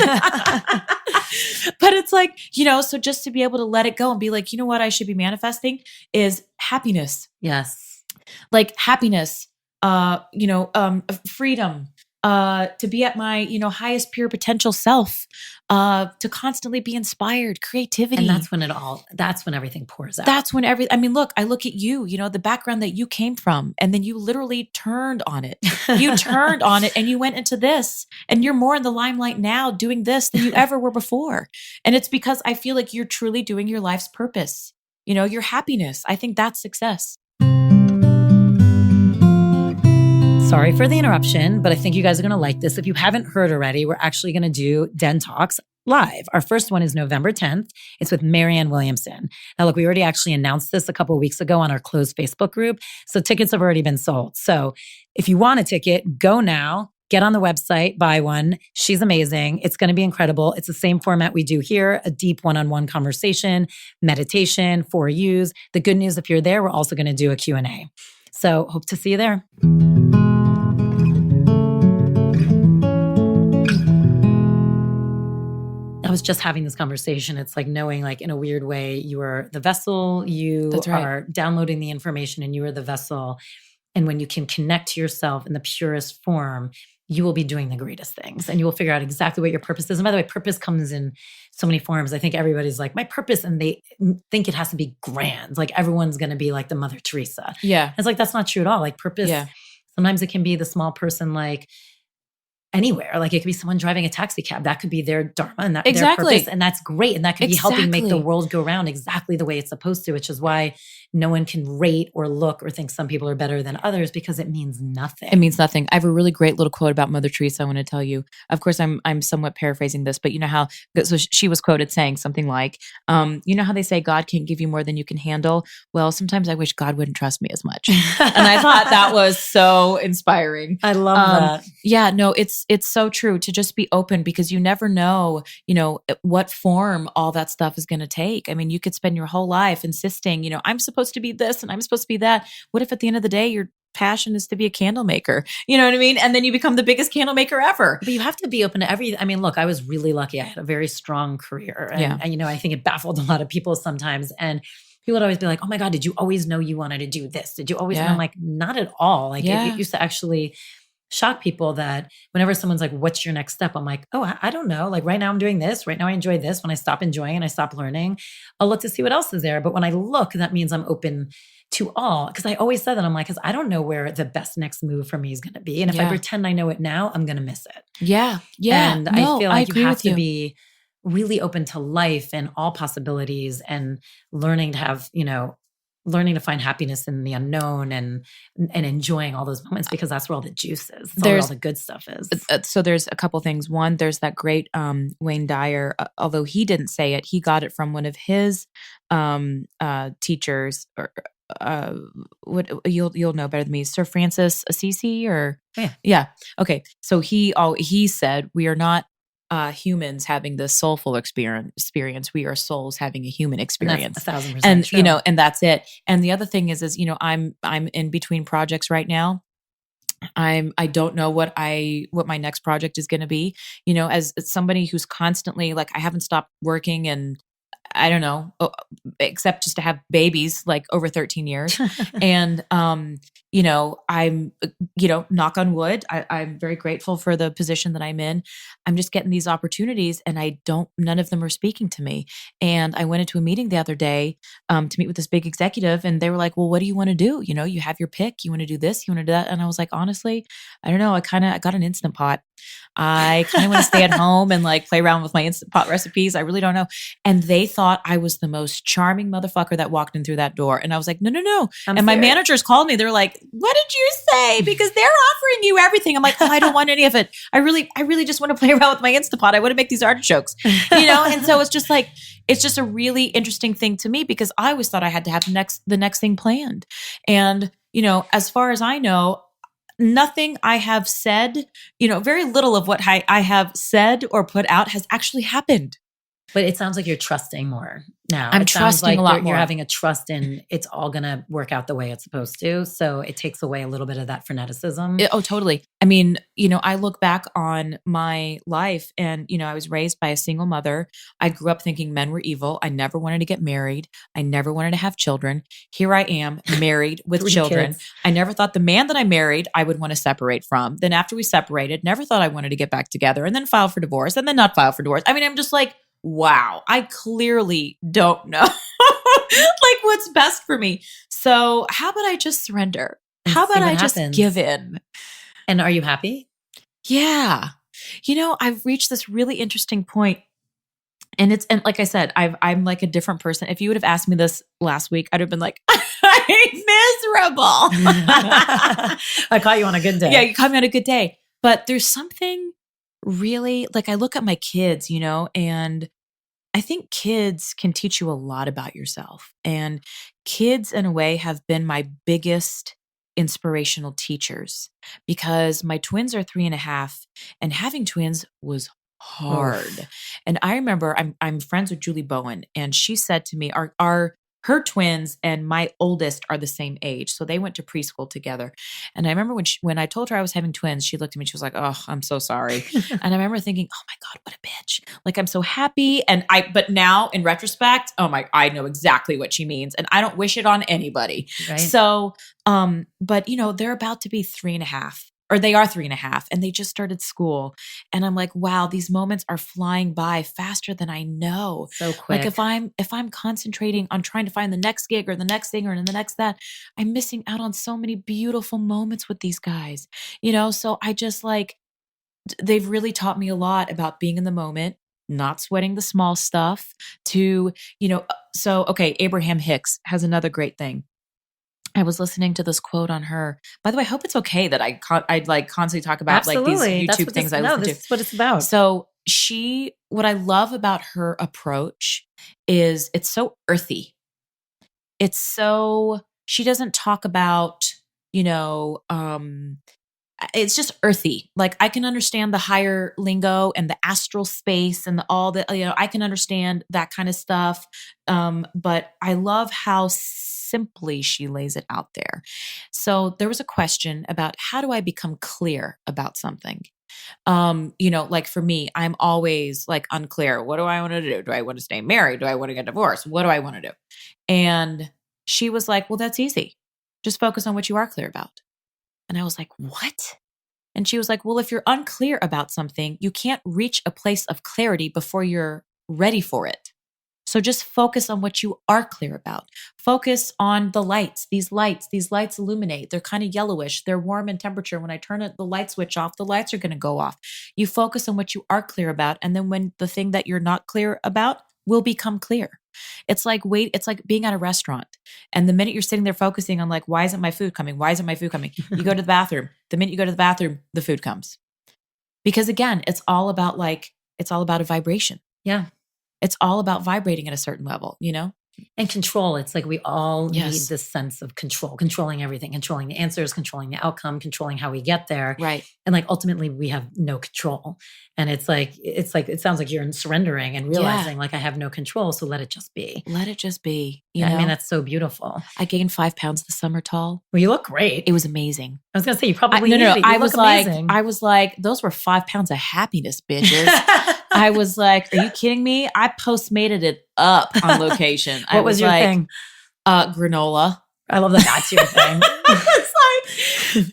[SPEAKER 2] But it's like, so just to be able to let it go and be like, you know what I should be manifesting is happiness.
[SPEAKER 1] Yes.
[SPEAKER 2] Like happiness, freedom, to be at my, highest pure potential self, to constantly be inspired, creativity.
[SPEAKER 1] And that's when everything pours out.
[SPEAKER 2] That's when look, I look at you, the background that you came from, and then you literally turned on it. You turned on it and you went into this, and you're more in the limelight now doing this than you ever were before. And it's because I feel like you're truly doing your life's purpose, your happiness. I think that's success.
[SPEAKER 1] Sorry for the interruption, but I think you guys are going to like this. If you haven't heard already, we're actually going to do DENtalks live. Our first one is November 10th. It's with Marianne Williamson. Now, look, we already actually announced this a couple of weeks ago on our closed Facebook group. So tickets have already been sold. So if you want a ticket, go now. Get on the website, buy one. She's amazing. It's going to be incredible. It's the same format we do here, a deep one-on-one conversation, meditation, 4Us. The good news, if you're there, we're also going to do a Q&A. So hope to see you there. I was just having this conversation. It's like knowing, like in a weird way, you are the vessel, you are downloading the information and you are the vessel. And when you can connect to yourself in the purest form, you will be doing the greatest things and you will figure out exactly what your purpose is. And by the way, purpose comes in so many forms. I think everybody's like, my purpose, and they think it has to be grand. Like everyone's going to be like the Mother Teresa.
[SPEAKER 2] Yeah.
[SPEAKER 1] It's like, that's not true at all. Like purpose, sometimes it can be the small person, like anywhere. Like it could be someone driving a taxi cab. That could be their dharma and that their purpose. And that's great. And that could be helping make the world go round exactly the way it's supposed to, which is why no one can rate or look or think some people are better than others, because it means nothing.
[SPEAKER 2] It means nothing. I have a really great little quote about Mother Teresa I want to tell you. Of course, I'm somewhat paraphrasing this, but you know how, so she was quoted saying something like, you know how they say God can't give you more than you can handle? Well, sometimes I wish God wouldn't trust me as much. And I thought that was so inspiring.
[SPEAKER 1] I love that.
[SPEAKER 2] Yeah, no, it's so true to just be open, because you never know, what form all that stuff is going to take. I mean, you could spend your whole life insisting, I'm supposed to be this and I'm supposed to be that. What if at the end of the day, your passion is to be a candle maker? You know what I mean? And then you become the biggest candle maker ever.
[SPEAKER 1] But you have to be open to everything. I mean, look, I was really lucky. I had a very strong career. And I think it baffled a lot of people sometimes. And people would always be like, oh my God, did you always know you wanted to do this? Did you always know? I'm like, not at all. Like it used to actually shock people that whenever someone's like, what's your next step? I'm like, oh, I don't know. Like right now I'm doing this. Right now I enjoy this. When I stop enjoying and I stop learning, I'll look to see what else is there. But when I look, that means I'm open to all. Because I always said that, I'm like, because I don't know where the best next move for me is going to be. And if I pretend I know it now, I'm going to miss it.
[SPEAKER 2] Yeah. Yeah.
[SPEAKER 1] And I feel like you have to be really open to life and all possibilities, and learning to have, learning to find happiness in the unknown, and enjoying all those moments, because that's where all the juice is. That's where all the good stuff is.
[SPEAKER 2] So there's a couple things. One, there's that great Wayne Dyer, although he didn't say it, he got it from one of his teachers, or what you'll know better than me, Sir Francis Assisi, or yeah. Okay, so he said, we are not humans having this soulful experience. We are souls having a human experience.
[SPEAKER 1] And that's 1,000%
[SPEAKER 2] and
[SPEAKER 1] true.
[SPEAKER 2] And that's it. And the other thing is I'm in between projects right now. I don't know what my next project is going to be. As somebody who's constantly, like, I haven't stopped working, and I don't know, except just to have babies like over 13 years. And, you know, I'm, you know, knock on wood, I'm very grateful for the position that I'm in. I'm just getting these opportunities and none of them are speaking to me. And I went into a meeting the other day to meet with this big executive, and they were like, well, what do you want to do? You know, you have your pick. You want to do this, you want to do that. And I was like, honestly, I don't know. I got an Instant Pot. I kind of want to stay at home and like play around with my Instant Pot recipes. I really don't know. And they thought I was the most charming motherfucker that walked in through that door. And I was like, no. And my managers called me. They're like, what did you say? Because they're offering you everything. I'm like, oh, I don't want any of it. I really just want to play around with my Instant Pot. I want to make these artichokes, you know? And so it's just like, it's just a really interesting thing to me because I always thought I had to have the next thing planned. And, you know, as far as I know, nothing I have said, you know, very little of what I have said or put out has actually happened.
[SPEAKER 1] But it sounds like you're trusting more now.
[SPEAKER 2] I'm trusting a lot more.
[SPEAKER 1] You're having a trust in it's all going to work out the way it's supposed to. So it takes away a little bit of that freneticism.
[SPEAKER 2] Oh, totally. I mean, you know, I look back on my life and, you know, I was raised by a single mother. I grew up thinking men were evil. I never wanted to get married. I never wanted to have children. Here I am married with
[SPEAKER 1] 3
[SPEAKER 2] children.
[SPEAKER 1] kids.
[SPEAKER 2] I never thought the man that I married, I would want to separate from. Then after we separated, never thought I wanted to get back together and then file for divorce and then not file for divorce. I mean, I'm just like, wow, I clearly don't know like what's best for me. So how about I just surrender? How about I just give in?
[SPEAKER 1] And are you happy?
[SPEAKER 2] Yeah. You know, I've reached this really interesting point. And like I said, I'm like a different person. If you would have asked me this last week, I'd have been like, I'm miserable.
[SPEAKER 1] I caught you on a good day.
[SPEAKER 2] Yeah, you caught me on a good day. But there's something really, like I look at my kids, you know, and I think kids can teach you a lot about yourself. And kids, in a way, have been my biggest inspirational teachers because my twins are 3.5, and having twins was hard.
[SPEAKER 1] Oof.
[SPEAKER 2] And I remember I'm friends with Julie Bowen, and she said to me, her twins and my oldest are the same age. So they went to preschool together. And I remember when I told her I was having twins, she looked at me, she was like, oh, I'm so sorry. And I remember thinking, oh my God, what a bitch. Like, I'm so happy. But now in retrospect, I know exactly what she means. And I don't wish it on anybody.
[SPEAKER 1] Right.
[SPEAKER 2] So, but you know, they're about to be 3.5. Or they are 3.5 and they just started school. And I'm like, wow, these moments are flying by faster than I know.
[SPEAKER 1] So quick.
[SPEAKER 2] Like if I'm concentrating on trying to find the next gig or the next thing or the next that, I'm missing out on so many beautiful moments with these guys, you know? So I just like, they've really taught me a lot about being in the moment, not sweating the small stuff to, you know, so, okay, Abraham Hicks has another great thing. I was listening to this quote on her. By the way, I hope it's okay that I'd like constantly talk about
[SPEAKER 1] Absolutely.
[SPEAKER 2] like these YouTube things I listen to.
[SPEAKER 1] This is what it's about.
[SPEAKER 2] So what I love about her approach is it's so earthy. She doesn't talk about, you know, it's just earthy. Like I can understand the higher lingo and the astral space and all the, you know, I can understand that kind of stuff. But I love how simply she lays it out there. So there was a question about how do I become clear about something? You know, like for me, I'm always like unclear. What do I want to do? Do I want to stay married? Do I want to get divorced? What do I want to do? And she was like, well, that's easy. Just focus on what you are clear about. And I was like, what? And she was like, well, if you're unclear about something, you can't reach a place of clarity before you're ready for it. So just focus on what you are clear about. Focus on the lights. These lights illuminate. They're kind of yellowish. They're warm in temperature. When I turn the light switch off, the lights are going to go off. You focus on what you are clear about. And then when the thing that you're not clear about will become clear. It's like being at a restaurant. And the minute you're sitting there focusing on like, why isn't my food coming? Why isn't my food coming? You go to the bathroom. The minute you go to the bathroom, the food comes. Because again, it's all about a vibration.
[SPEAKER 1] Yeah.
[SPEAKER 2] It's all about vibrating at a certain level, you know?
[SPEAKER 1] And control. It's like we all
[SPEAKER 2] Yes.
[SPEAKER 1] need this sense of control, controlling everything, controlling the answers, controlling the outcome, controlling how we get there.
[SPEAKER 2] Right.
[SPEAKER 1] And like ultimately we have no control. And it sounds like you're surrendering and realizing like I have no control. So let it just be.
[SPEAKER 2] Let it just be.
[SPEAKER 1] Yeah, I mean, that's so beautiful.
[SPEAKER 2] I gained 5 pounds this summer, Tall.
[SPEAKER 1] Well, you look great.
[SPEAKER 2] It was amazing.
[SPEAKER 1] I was going to say, you probably
[SPEAKER 2] No.
[SPEAKER 1] needed it. You
[SPEAKER 2] I
[SPEAKER 1] look
[SPEAKER 2] was
[SPEAKER 1] amazing.
[SPEAKER 2] like, those were 5 pounds of happiness, bitches. I was like, are you kidding me? I postmated it up on location.
[SPEAKER 1] What was your
[SPEAKER 2] like,
[SPEAKER 1] thing?
[SPEAKER 2] Granola.
[SPEAKER 1] I love that that's your thing.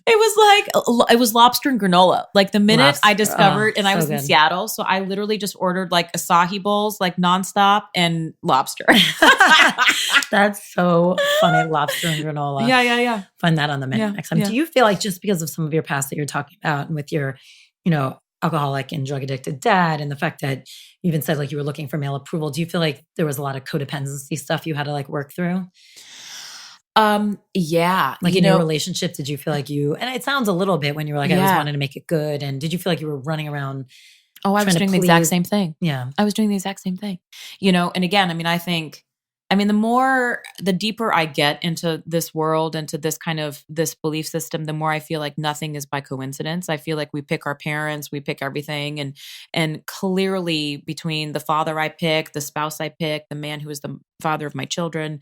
[SPEAKER 2] It was lobster and granola. Like the minute
[SPEAKER 1] Lobster.
[SPEAKER 2] I discovered, and I
[SPEAKER 1] so
[SPEAKER 2] was in
[SPEAKER 1] good.
[SPEAKER 2] Seattle, so I literally just ordered like acai bowls, like nonstop, and lobster.
[SPEAKER 1] That's so funny. Lobster and granola.
[SPEAKER 2] Yeah.
[SPEAKER 1] Find that on the menu
[SPEAKER 2] Yeah,
[SPEAKER 1] next time.
[SPEAKER 2] yeah.
[SPEAKER 1] Do you feel like just because of some of your past that you're talking about and with your, alcoholic and drug addicted dad and the fact that you even said like you were looking for male approval, do you feel like there was a lot of codependency stuff you had to like work through?
[SPEAKER 2] Yeah.
[SPEAKER 1] Like in your relationship, did you feel like and it sounds a little bit when you were like, I always wanted to make it good. And did you feel like you were running around?
[SPEAKER 2] Oh, I was doing the exact same thing.
[SPEAKER 1] Yeah.
[SPEAKER 2] I was doing the exact same thing, and again, I mean, the deeper I get into this world, into this kind of this belief system, the more I feel like nothing is by coincidence. I feel like we pick our parents, we pick everything. And clearly between the father I pick, the spouse I pick, the man who is the father of my children,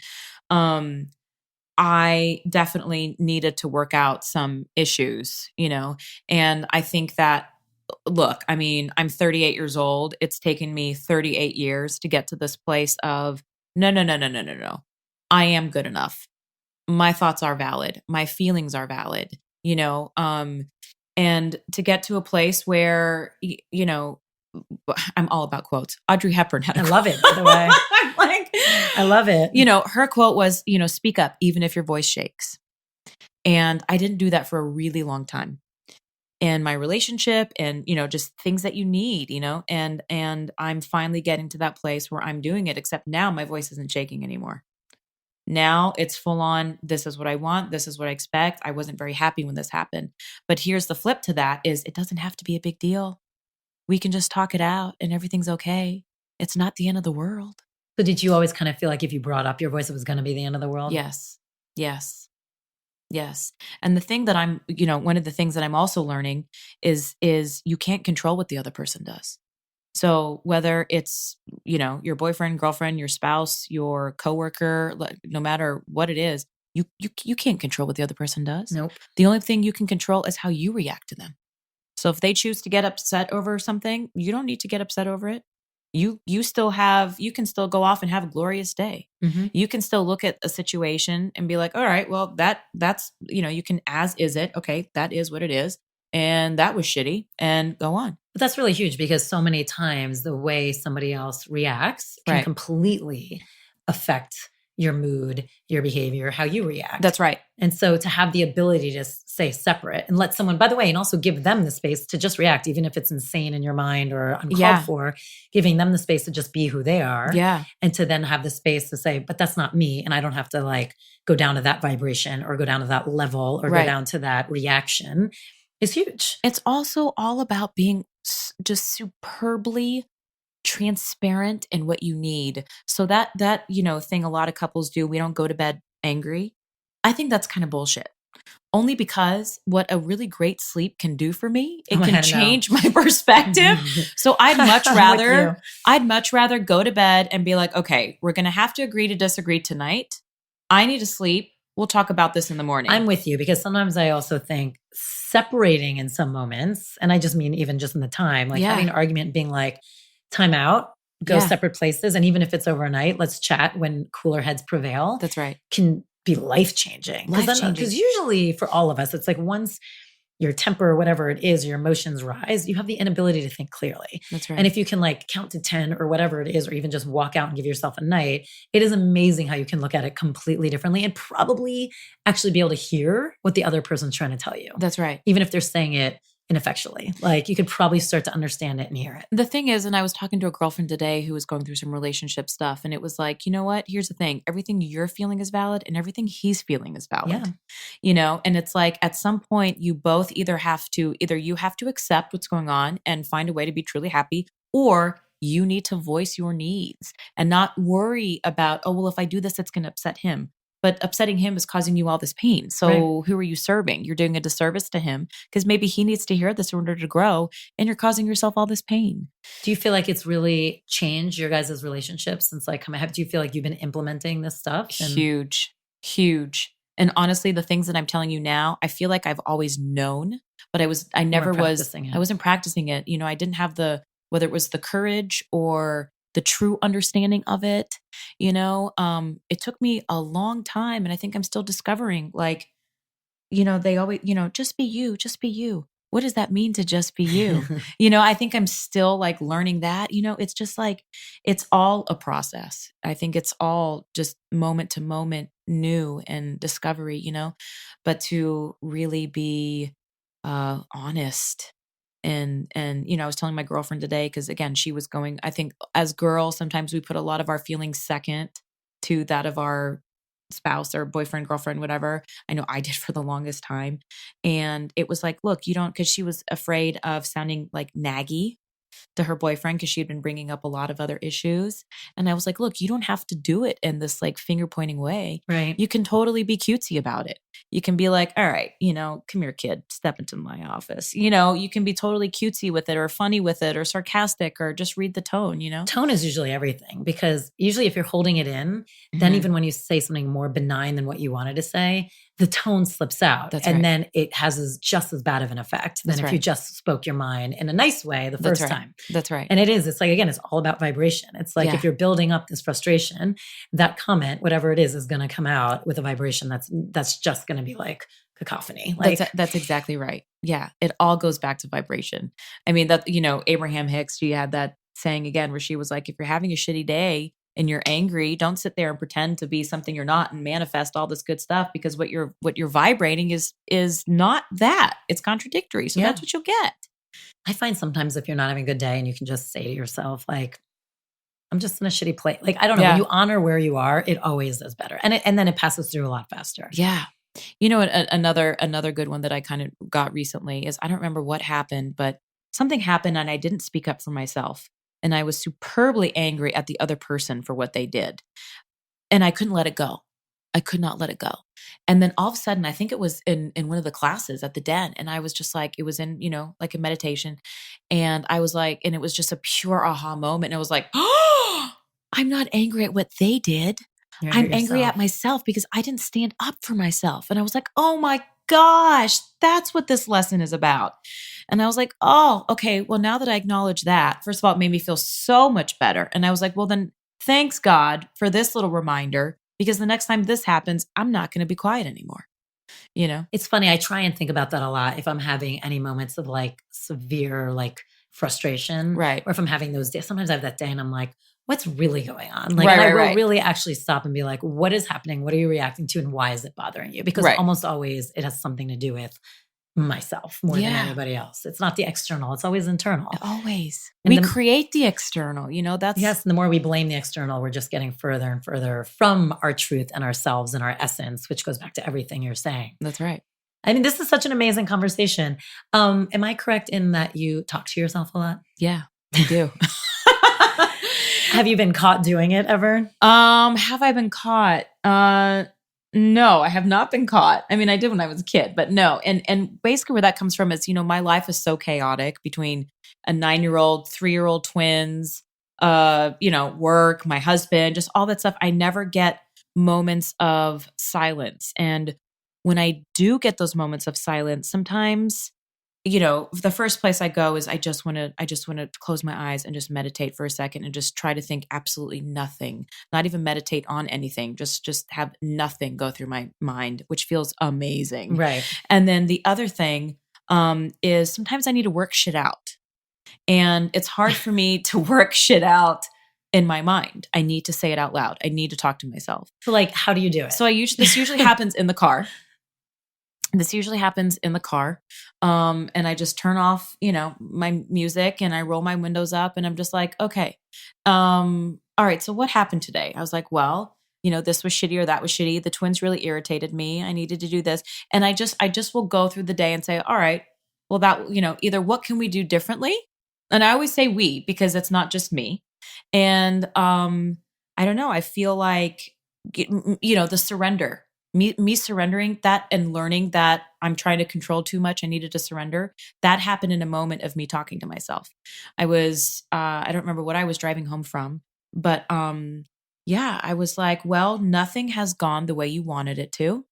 [SPEAKER 2] I definitely needed to work out some issues, and I think that, look, I mean, I'm 38 years old. It's taken me 38 years to get to this place of no. I am good enough. My thoughts are valid. My feelings are valid, and to get to a place where, I'm all about quotes. Audrey Hepburn had a quote.
[SPEAKER 1] I love it, by the way.
[SPEAKER 2] I'm like,
[SPEAKER 1] I love it.
[SPEAKER 2] Her quote was, speak up even if your voice shakes. And I didn't do that for a really long time in my relationship and, just things that you need, and I'm finally getting to that place where I'm doing it, except now my voice isn't shaking anymore. Now it's full on. This is what I want. This is what I expect. I wasn't very happy when this happened. But here's the flip to that is it doesn't have to be a big deal. We can just talk it out and everything's okay. It's not the end of the world.
[SPEAKER 1] So did you always kind of feel like if you brought up your voice, it was going to be the end of the world?
[SPEAKER 2] Yes. And the thing that I'm, one of the things that I'm also learning is you can't control what the other person does. So whether it's, your boyfriend, girlfriend, your spouse, your coworker, no matter what it is, you can't control what the other person does.
[SPEAKER 1] Nope.
[SPEAKER 2] The only thing you can control is how you react to them. So if they choose to get upset over something, you don't need to get upset over it. You can still go off and have a glorious day.
[SPEAKER 1] Mm-hmm.
[SPEAKER 2] You can still look at a situation and be like, all right, well, that's, you can, as is it. Okay. That is what it is. And that was shitty, and go on.
[SPEAKER 1] But that's really huge because so many times the way somebody else reacts can completely affect your mood, your behavior, how you react.
[SPEAKER 2] That's right.
[SPEAKER 1] And so to have the ability to stay separate and let someone, by the way, and also give them the space to just react, even if it's insane in your mind or uncalled for, giving them the space to just be who they are.
[SPEAKER 2] Yeah.
[SPEAKER 1] And to then have the space to say, but that's not me. And I don't have to like go down to that vibration or go down to that level or go down to that reaction is huge.
[SPEAKER 2] It's also all about being just superbly transparent in what you need. So that thing a lot of couples do, we don't go to bed angry. I think that's kind of bullshit. Only because what a really great sleep can do for me, it can change my perspective. So I'd much rather go to bed and be like, okay, we're going to have to agree to disagree tonight. I need to sleep. We'll talk about this in the morning.
[SPEAKER 1] I'm with you because sometimes I also think separating in some moments, and I just mean even just in the time, like having an argument being like, time out, go separate places. And even if it's overnight, let's chat when cooler heads prevail.
[SPEAKER 2] That's right.
[SPEAKER 1] Can be life-changing. Because usually for all of us, it's like once your temper or whatever it is, your emotions rise, you have the inability to think clearly.
[SPEAKER 2] That's right.
[SPEAKER 1] And if you can like count to 10 or whatever it is, or even just walk out and give yourself a night, it is amazing how you can look at it completely differently and probably actually be able to hear what the other person's trying to tell you.
[SPEAKER 2] That's right.
[SPEAKER 1] Even if they're saying it ineffectually, like you could probably start to understand it and hear it.
[SPEAKER 2] The thing is, and I was talking to a girlfriend today who was going through some relationship stuff, and it was like, you know what? Here's the thing. Everything you're feeling is valid and everything he's feeling is valid. Yeah. And it's like at some point you both either you have to accept what's going on and find a way to be truly happy, or you need to voice your needs and not worry about, oh, well, if I do this, it's going to upset him. But upsetting him is causing you all this pain. So who are you serving? You're doing a disservice to him because maybe he needs to hear this in order to grow, and you're causing yourself all this pain.
[SPEAKER 1] Do you feel like it's really changed your guys' relationships since like do you feel like you've been implementing this stuff?
[SPEAKER 2] Huge. And honestly, the things that I'm telling you now, I feel like I've always known, but I wasn't practicing it. I didn't have the whether it was the courage or the true understanding of it. It took me a long time, and I think I'm still discovering, like, they always, just be you, just be you. What does that mean to just be you? I think I'm still like learning that. It's just like, it's all a process. I think it's all just moment to moment new and discovery, but to really be honest. And I was telling my girlfriend today, because again, she was going, I think as girls, sometimes we put a lot of our feelings second to that of our spouse or boyfriend, girlfriend, whatever. I know I did for the longest time. And it was like, look, you don't, because she was afraid of sounding like naggy to her boyfriend because she had been bringing up a lot of other issues. And I was like, look, you don't have to do it in this like finger pointing way.
[SPEAKER 1] Right.
[SPEAKER 2] You can totally be cutesy about it. You can be like, all right, come here, kid, step into my office. You can be totally cutesy with it or funny with it or sarcastic or just read the tone,
[SPEAKER 1] Tone is usually everything, because usually if you're holding it in, then even when you say something more benign than what you wanted to say, the tone slips out.
[SPEAKER 2] That's
[SPEAKER 1] and
[SPEAKER 2] right.
[SPEAKER 1] then it has just as bad of an effect than
[SPEAKER 2] That's
[SPEAKER 1] if
[SPEAKER 2] right.
[SPEAKER 1] you just spoke your mind in a nice way the first time.
[SPEAKER 2] That's right.
[SPEAKER 1] And it's like, again, it's all about vibration. It's like, if you're building up this frustration, that comment, whatever it is going to come out with a vibration that's just going to be like cacophony. Like,
[SPEAKER 2] that's exactly right. Yeah. It all goes back to vibration. I mean, that, Abraham Hicks, she had that saying again, where she was like, if you're having a shitty day and you're angry, don't sit there and pretend to be something you're not and manifest all this good stuff, because what you're vibrating is not that. It's contradictory. So that's what you'll get.
[SPEAKER 1] I find sometimes if you're not having a good day and you can just say to yourself, like, I'm just in a shitty place. Like, I don't know, when you honor where you are, it always does better. And then it passes through a lot faster.
[SPEAKER 2] Yeah. Another good one that I kind of got recently is, I don't remember what happened, but something happened and I didn't speak up for myself. And I was superbly angry at the other person for what they did. And I couldn't let it go. I could not let it go. And then all of a sudden, I think it was in one of the classes at the Den. And I was just like, it was in, like a meditation. And I was like, and it was just a pure aha moment. And I was like, oh, I'm not angry at what they did. I'm angry at myself because I didn't stand up for myself. And I was like, oh my gosh, that's what this lesson is about. And I was like, oh, okay. Well, now that I acknowledge that, first of all, it made me feel so much better. And I was like, well, then thanks God for this little reminder, because the next time this happens, I'm not going to be quiet anymore.
[SPEAKER 1] It's funny. I try and think about that a lot if I'm having any moments of like severe, like frustration,
[SPEAKER 2] right?
[SPEAKER 1] Or if I'm having those days. Sometimes I have that day and I'm like, what's really going on? Like,
[SPEAKER 2] right,
[SPEAKER 1] and I
[SPEAKER 2] will
[SPEAKER 1] really actually stop and be like, what is happening? What are you reacting to? And why is it bothering you? Because almost always it has something to do with myself more than anybody else. It's not the external. It's always internal.
[SPEAKER 2] Always. And we create the external, that's.
[SPEAKER 1] Yes. And the more we blame the external, we're just getting further and further from our truth and ourselves and our essence, which goes back to everything you're saying.
[SPEAKER 2] That's right.
[SPEAKER 1] I mean, this is such an amazing conversation. Am I correct in that you talk to yourself a lot?
[SPEAKER 2] Yeah, I do.
[SPEAKER 1] Have you been caught doing it ever?
[SPEAKER 2] Have I been caught? No, I have not been caught. I mean, I did when I was a kid, but no. And basically where that comes from is, my life is so chaotic between a 9-year-old, 3-year-old twins, work, my husband, just all that stuff. I never get moments of silence. And when I do get those moments of silence, sometimes, the first place I go is I just want to close my eyes and just meditate for a second and just try to think absolutely nothing, not even meditate on anything, just have nothing go through my mind, which feels amazing.
[SPEAKER 1] Right.
[SPEAKER 2] And then the other thing is sometimes I need to work shit out. And it's hard for me to work shit out in my mind. I need to say it out loud. I need to talk to myself.
[SPEAKER 1] So like, how do you do it?
[SPEAKER 2] So this usually happens in the car. And I just turn off, my music and I roll my windows up and I'm just like, okay, all right. So what happened today? I was like, well, this was shitty or that was shitty. The twins really irritated me. I needed to do this. And I just will go through the day and say, all right, well that, either what can we do differently? And I always say we, because it's not just me. And, I don't know. I feel like, the surrender, me surrendering that and learning that I'm trying to control too much. I needed to surrender. That happened in a moment of me talking to myself. I was, I don't remember what I was driving home from, but, I was like, well, nothing has gone the way you wanted it to.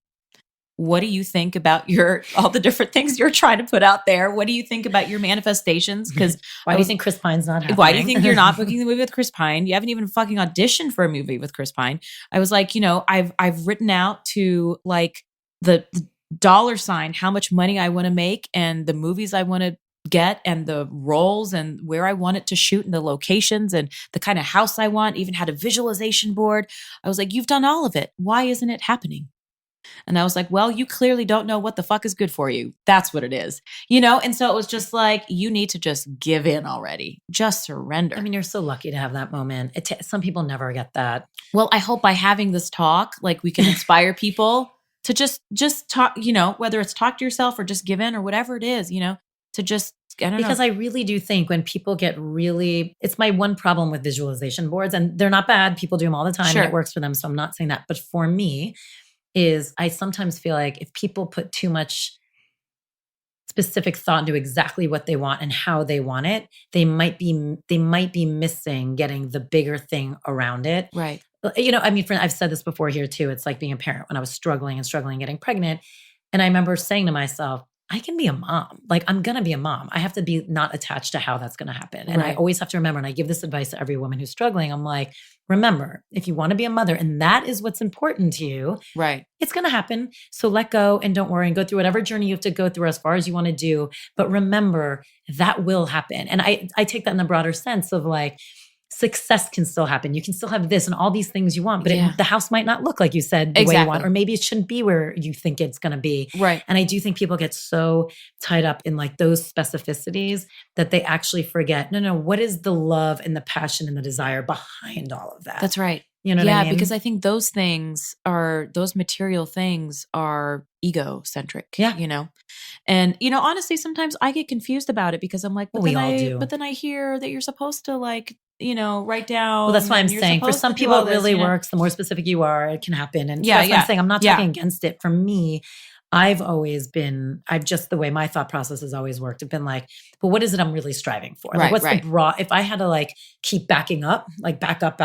[SPEAKER 2] what do you think about all the different things you're trying to put out there? What do you think about your manifestations? Because
[SPEAKER 1] why do you think Chris Pine's not happening?
[SPEAKER 2] Why do you think you're not booking the movie with Chris Pine? You haven't even fucking auditioned for a movie with Chris Pine. I was like, I've written out to like the dollar sign how much money I want to make and the movies I want to get and the roles and where I want it to shoot and the locations and the kind of house I want, even had a visualization board. I was like, you've done all of it. Why isn't it happening? And I was like, well, you clearly don't know what the fuck is good for you. That's what it is, And so it was just like, you need to just give in already. Just surrender.
[SPEAKER 1] I mean, you're so lucky to have that moment. Some people never get that.
[SPEAKER 2] Well, I hope by having this talk, like we can inspire people to just talk, whether it's talk to yourself or just give in or whatever it is, to just, I don't know.
[SPEAKER 1] Because I really do think when people get it's my one problem with visualization boards, and they're not bad. People do them all the time and it works for them. So I'm not saying that. But for me, I sometimes feel like if people put too much specific thought into exactly what they want and how they want it, they might be missing getting the bigger thing around it.
[SPEAKER 2] Right.
[SPEAKER 1] I mean, I've said this before here too. It's like being a parent when I was struggling getting pregnant. And I remember saying to myself, I can be a mom. Like, I'm going to be a mom. I have to be not attached to how that's going to happen. And I always have to remember, and I give this advice to every woman who's struggling. I'm like, remember, if you want to be a mother and that is what's important to you,
[SPEAKER 2] right,
[SPEAKER 1] it's going to happen. So let go and don't worry and go through whatever journey you have to go through as far as you want to do. But remember, that will happen. And I take that in the broader sense of like, success can still happen. You can still have this and all these things you want, but the house might not look like you said the way you want, or maybe it shouldn't be where you think it's going to be.
[SPEAKER 2] Right.
[SPEAKER 1] And I do think people get so tied up in like those specificities that they actually forget, no, what is the love and the passion and the desire behind all of that?
[SPEAKER 2] That's right.
[SPEAKER 1] You know what I mean?
[SPEAKER 2] Because I think those material things are egocentric.
[SPEAKER 1] Yeah.
[SPEAKER 2] And, honestly, sometimes I get confused about it because I'm like, but then I hear that you're supposed to like, write down.
[SPEAKER 1] Well, that's why I'm saying for some people it really works. The more specific you are, it can happen. And that's what I'm saying. I'm not talking against it. For me, I've just the way my thought process has always worked. I've been like, but what is it I'm really striving for? Like, what's the broad, if I had to like keep backing up, like back up,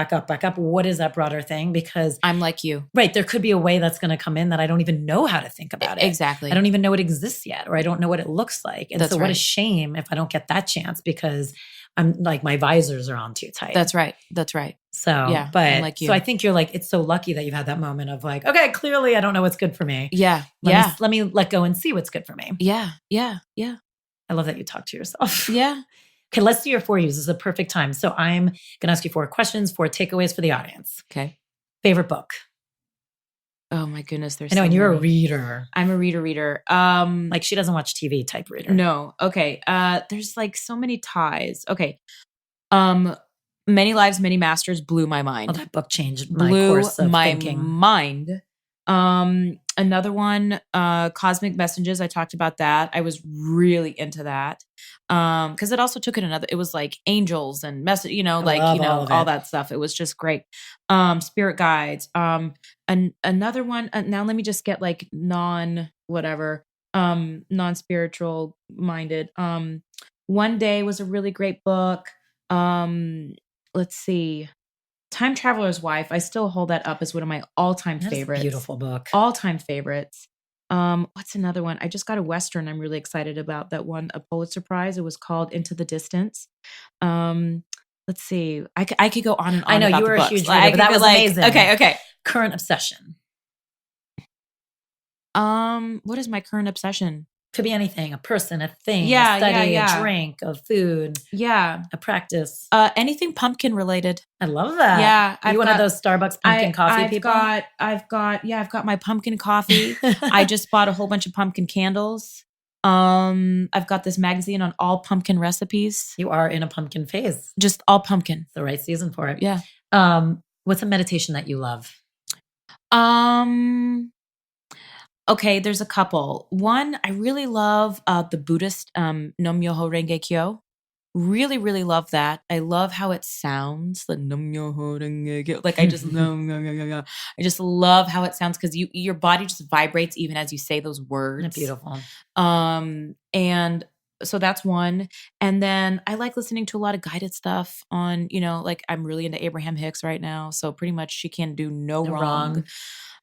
[SPEAKER 1] what is that broader thing? Because
[SPEAKER 2] I'm like you.
[SPEAKER 1] Right. There could be a way that's going to come in that I don't even know how to think about it.
[SPEAKER 2] Exactly.
[SPEAKER 1] I don't even know it exists yet, or I don't know what it looks like. And so what a shame if I don't get that chance because I'm like, my visors are on too tight.
[SPEAKER 2] That's right.
[SPEAKER 1] So, but like you. So I think you're like, it's so lucky that you've had that moment of like, okay, clearly I don't know what's good for me.
[SPEAKER 2] Yeah.
[SPEAKER 1] Let me let go and see what's good for me.
[SPEAKER 2] Yeah.
[SPEAKER 1] I love that you talk to yourself.
[SPEAKER 2] Yeah.
[SPEAKER 1] Okay, let's do your 4 U's. This is a perfect time. So I'm going to ask you 4 questions, 4 takeaways for the audience.
[SPEAKER 2] Okay.
[SPEAKER 1] Favorite book?
[SPEAKER 2] Oh my goodness.
[SPEAKER 1] I know, and you're a reader.
[SPEAKER 2] I'm a reader.
[SPEAKER 1] Like she doesn't watch TV type reader.
[SPEAKER 2] No. Okay. There's like so many ties. Okay. Many Lives, Many Masters blew my mind.
[SPEAKER 1] Oh, that book changed my course of thinking.
[SPEAKER 2] Blew my mind. Another one, Cosmic Messages. I talked about that. I was really into that. Cause it also took it was like angels and message, all that stuff. It was just great. Spirit guides. And another one, now let me just get like non-spiritual minded. One Day was a really great book. Let's see. Time Traveler's Wife. I still hold that up as one of my all-time favorites.
[SPEAKER 1] Beautiful book.
[SPEAKER 2] All-time favorites. What's another one? I just got a Western. I'm really excited about that one. A Pulitzer Prize. It was called Into the Distance. Let's see. I could go on and on.
[SPEAKER 1] I know
[SPEAKER 2] about
[SPEAKER 1] you were
[SPEAKER 2] the
[SPEAKER 1] a huge
[SPEAKER 2] books.
[SPEAKER 1] reader, but that was amazing.
[SPEAKER 2] Okay.
[SPEAKER 1] Current obsession.
[SPEAKER 2] What is my current obsession?
[SPEAKER 1] Could be anything, a person, a thing, a study, a drink, a food, a practice.
[SPEAKER 2] Anything pumpkin related.
[SPEAKER 1] I love that.
[SPEAKER 2] Yeah.
[SPEAKER 1] Are you one of those Starbucks pumpkin coffee people?
[SPEAKER 2] I've got my pumpkin coffee. I just bought a whole bunch of pumpkin candles. I've got this magazine on all pumpkin recipes.
[SPEAKER 1] You are in a pumpkin phase.
[SPEAKER 2] Just all pumpkin.
[SPEAKER 1] It's the right season for it.
[SPEAKER 2] Yeah.
[SPEAKER 1] What's a meditation that you love?
[SPEAKER 2] Okay, there's a couple. One, I really love the Buddhist Nam Myoho Renge Kyo. Really, really love that. I love how it sounds. The Nam Myoho Renge Kyo. Like I just I just love how it sounds because your body just vibrates even as you say those words.
[SPEAKER 1] Isn't it beautiful?
[SPEAKER 2] And so that's one. And then I like listening to a lot of guided stuff on, like I'm really into Abraham Hicks right now. So pretty much she can do no wrong.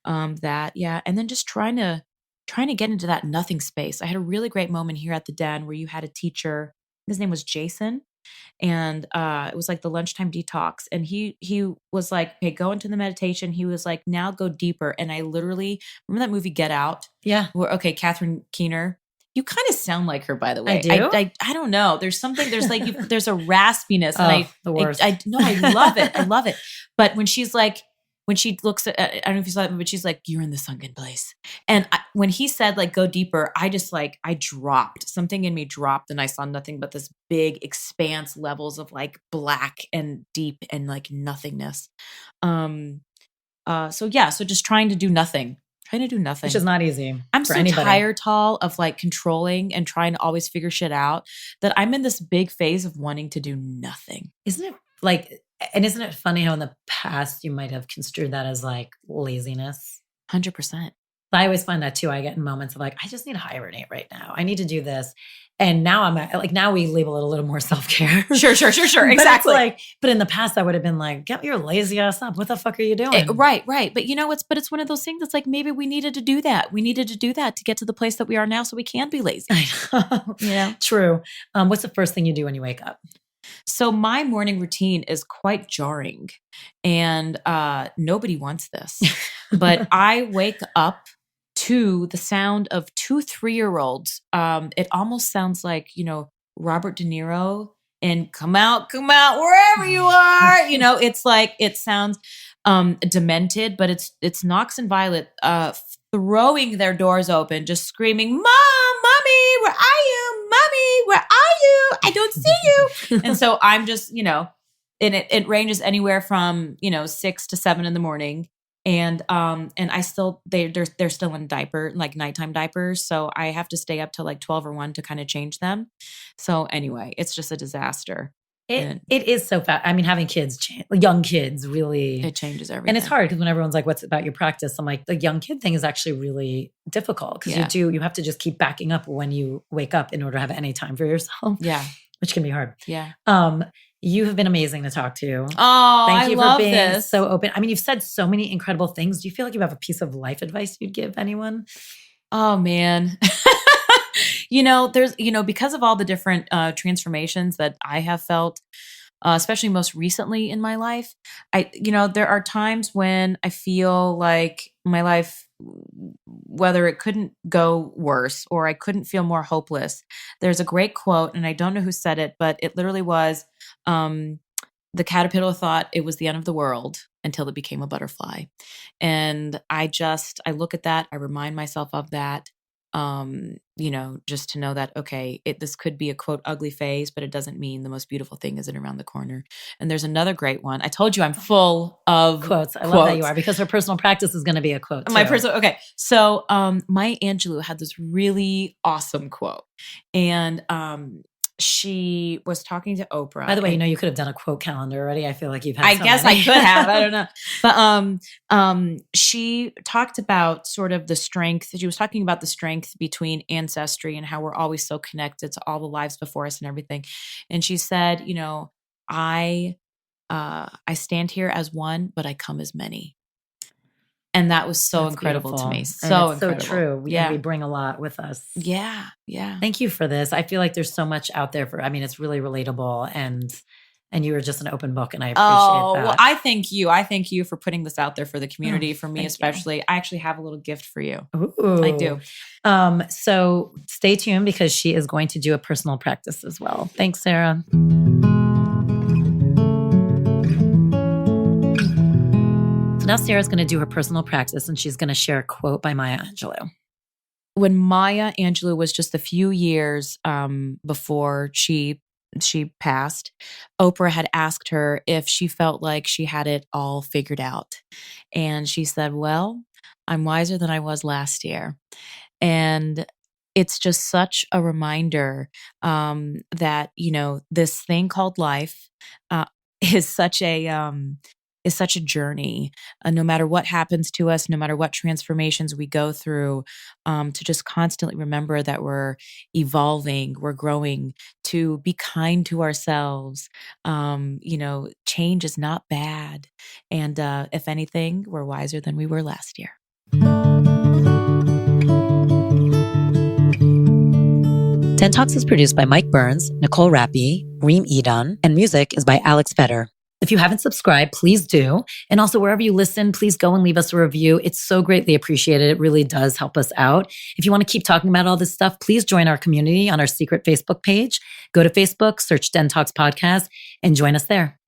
[SPEAKER 2] And then just trying to trying to get into that nothing space. I had a really great moment here at the Den where you had a teacher. His name was Jason. And it was like the lunchtime detox. And he was like, "Okay, go into the meditation." He was like, "Now go deeper." And I literally remember that movie Get Out.
[SPEAKER 1] Yeah.
[SPEAKER 2] Where, okay, Catherine Keener. You kind of sound like her, by the way.
[SPEAKER 1] I do?
[SPEAKER 2] I don't know. There's something. There's like there's a raspiness, and
[SPEAKER 1] the worst.
[SPEAKER 2] I love it. I love it. But when she's like, when she looks at, I don't know if you saw it, but she's like, "You're in the sunken place." And when he said like, "Go deeper," I just like, I dropped. Something in me dropped, and I saw nothing but this big expanse levels of like black and deep and like nothingness. So just trying to do nothing. Trying to do nothing.
[SPEAKER 1] Which is not easy.
[SPEAKER 2] I'm so tired, Tal, of like controlling and trying to always figure shit out that I'm in this big phase of wanting to do nothing.
[SPEAKER 1] Isn't it like, and isn't it funny how in the past you might have construed that as like laziness?
[SPEAKER 2] 100%.
[SPEAKER 1] I always find that too. I get in moments of like, I just need to hibernate right now. I need to do this. And now I'm like, now we label it a little more self-care.
[SPEAKER 2] Sure. Exactly.
[SPEAKER 1] But in the past I would have been like, get your lazy ass up. What the fuck are you doing?
[SPEAKER 2] Right. But you know, it's one of those things that's like, maybe we needed to do that. We needed to do that to get to the place that we are now so we can be lazy.
[SPEAKER 1] I know.
[SPEAKER 2] You know?
[SPEAKER 1] True. What's the first thing you do when you wake up?
[SPEAKER 2] So my morning routine is quite jarring, and nobody wants this, but I wake up to the sound of 2 3-year-olds. It almost sounds like, you know, Robert De Niro and come out wherever you are. You know, it's like, it sounds demented, but it's Knox and Violet throwing their doors open, just screaming, "Mom, Mommy, where are you? Mommy, where are you? I don't see you." And so I'm just, you know, and it ranges anywhere from, you know, 6 to 7 in the morning. And I still, they're still in diaper, like nighttime diapers. So I have to stay up till like 12 or 1 to kind of change them. So anyway, it's just a disaster.
[SPEAKER 1] It is so fast. I mean, having kids, young kids, really,
[SPEAKER 2] it changes everything.
[SPEAKER 1] And it's hard because when everyone's like, "What's about your practice?" I'm like, the young kid thing is actually really difficult because you have to just keep backing up when you wake up in order to have any time for yourself.
[SPEAKER 2] Yeah,
[SPEAKER 1] which can be hard.
[SPEAKER 2] Yeah.
[SPEAKER 1] You have been amazing to talk to.
[SPEAKER 2] Oh,
[SPEAKER 1] thank you
[SPEAKER 2] I
[SPEAKER 1] for being
[SPEAKER 2] this.
[SPEAKER 1] so open. I mean, you've said so many incredible things. Do you feel like you have a piece of life advice you'd give anyone?
[SPEAKER 2] Oh man. You know, there's, you know, because of all the different transformations that I have felt, especially most recently in my life, there are times when I feel like my life, whether it couldn't go worse or I couldn't feel more hopeless. There's a great quote, and I don't know who said it, but it literally was, the caterpillar thought it was the end of the world until it became a butterfly. And I look at that, I remind myself of that. Just to know that, okay, this could be a quote ugly phase, but it doesn't mean the most beautiful thing isn't around the corner. And there's another great one. I told you I'm full of
[SPEAKER 1] quotes. I love that you are, because her personal practice is going to be a quote.
[SPEAKER 2] Okay. So, Maya Angelou had this really awesome quote, and she was talking to Oprah.
[SPEAKER 1] By the way, you could have done a quote calendar already. I feel like you've had.
[SPEAKER 2] I guess I could have. I don't know. But she talked about sort of the strength. She was talking about the strength between ancestry and how we're always so connected to all the lives before us and everything. And she said, I stand here as one, but I come as many. And that was so incredible to me. So incredible.
[SPEAKER 1] So true. We bring a lot with us.
[SPEAKER 2] Yeah.
[SPEAKER 1] Thank you for this. I feel like there's so much out there it's really relatable, and you were just an open book, and I appreciate that.
[SPEAKER 2] Well, I thank you. I thank you for putting this out there for the community, for me especially. You. I actually have a little gift for you.
[SPEAKER 1] Ooh.
[SPEAKER 2] I do.
[SPEAKER 1] So stay tuned, because she is going to do a personal practice as well. Thanks, Sarah. Now Sarah's going to do her personal practice, and she's going to share a quote by Maya Angelou.
[SPEAKER 2] When Maya Angelou was just a few years before she passed, Oprah had asked her if she felt like she had it all figured out. And she said, "Well, I'm wiser than I was last year." And it's just such a reminder that, this thing called life is such a journey, no matter what happens to us, no matter what transformations we go through, to just constantly remember that we're evolving, we're growing, to be kind to ourselves. Change is not bad. And if anything, we're wiser than we were last year.
[SPEAKER 1] DENtalks is produced by Mike Burns, Nicole Rappi, Reem Edon, and music is by Alex Fetter. If you haven't subscribed, please do. And also, wherever you listen, please go and leave us a review. It's so greatly appreciated. It really does help us out. If you want to keep talking about all this stuff, please join our community on our secret Facebook page. Go to Facebook, search DENtalks Podcast, and join us there.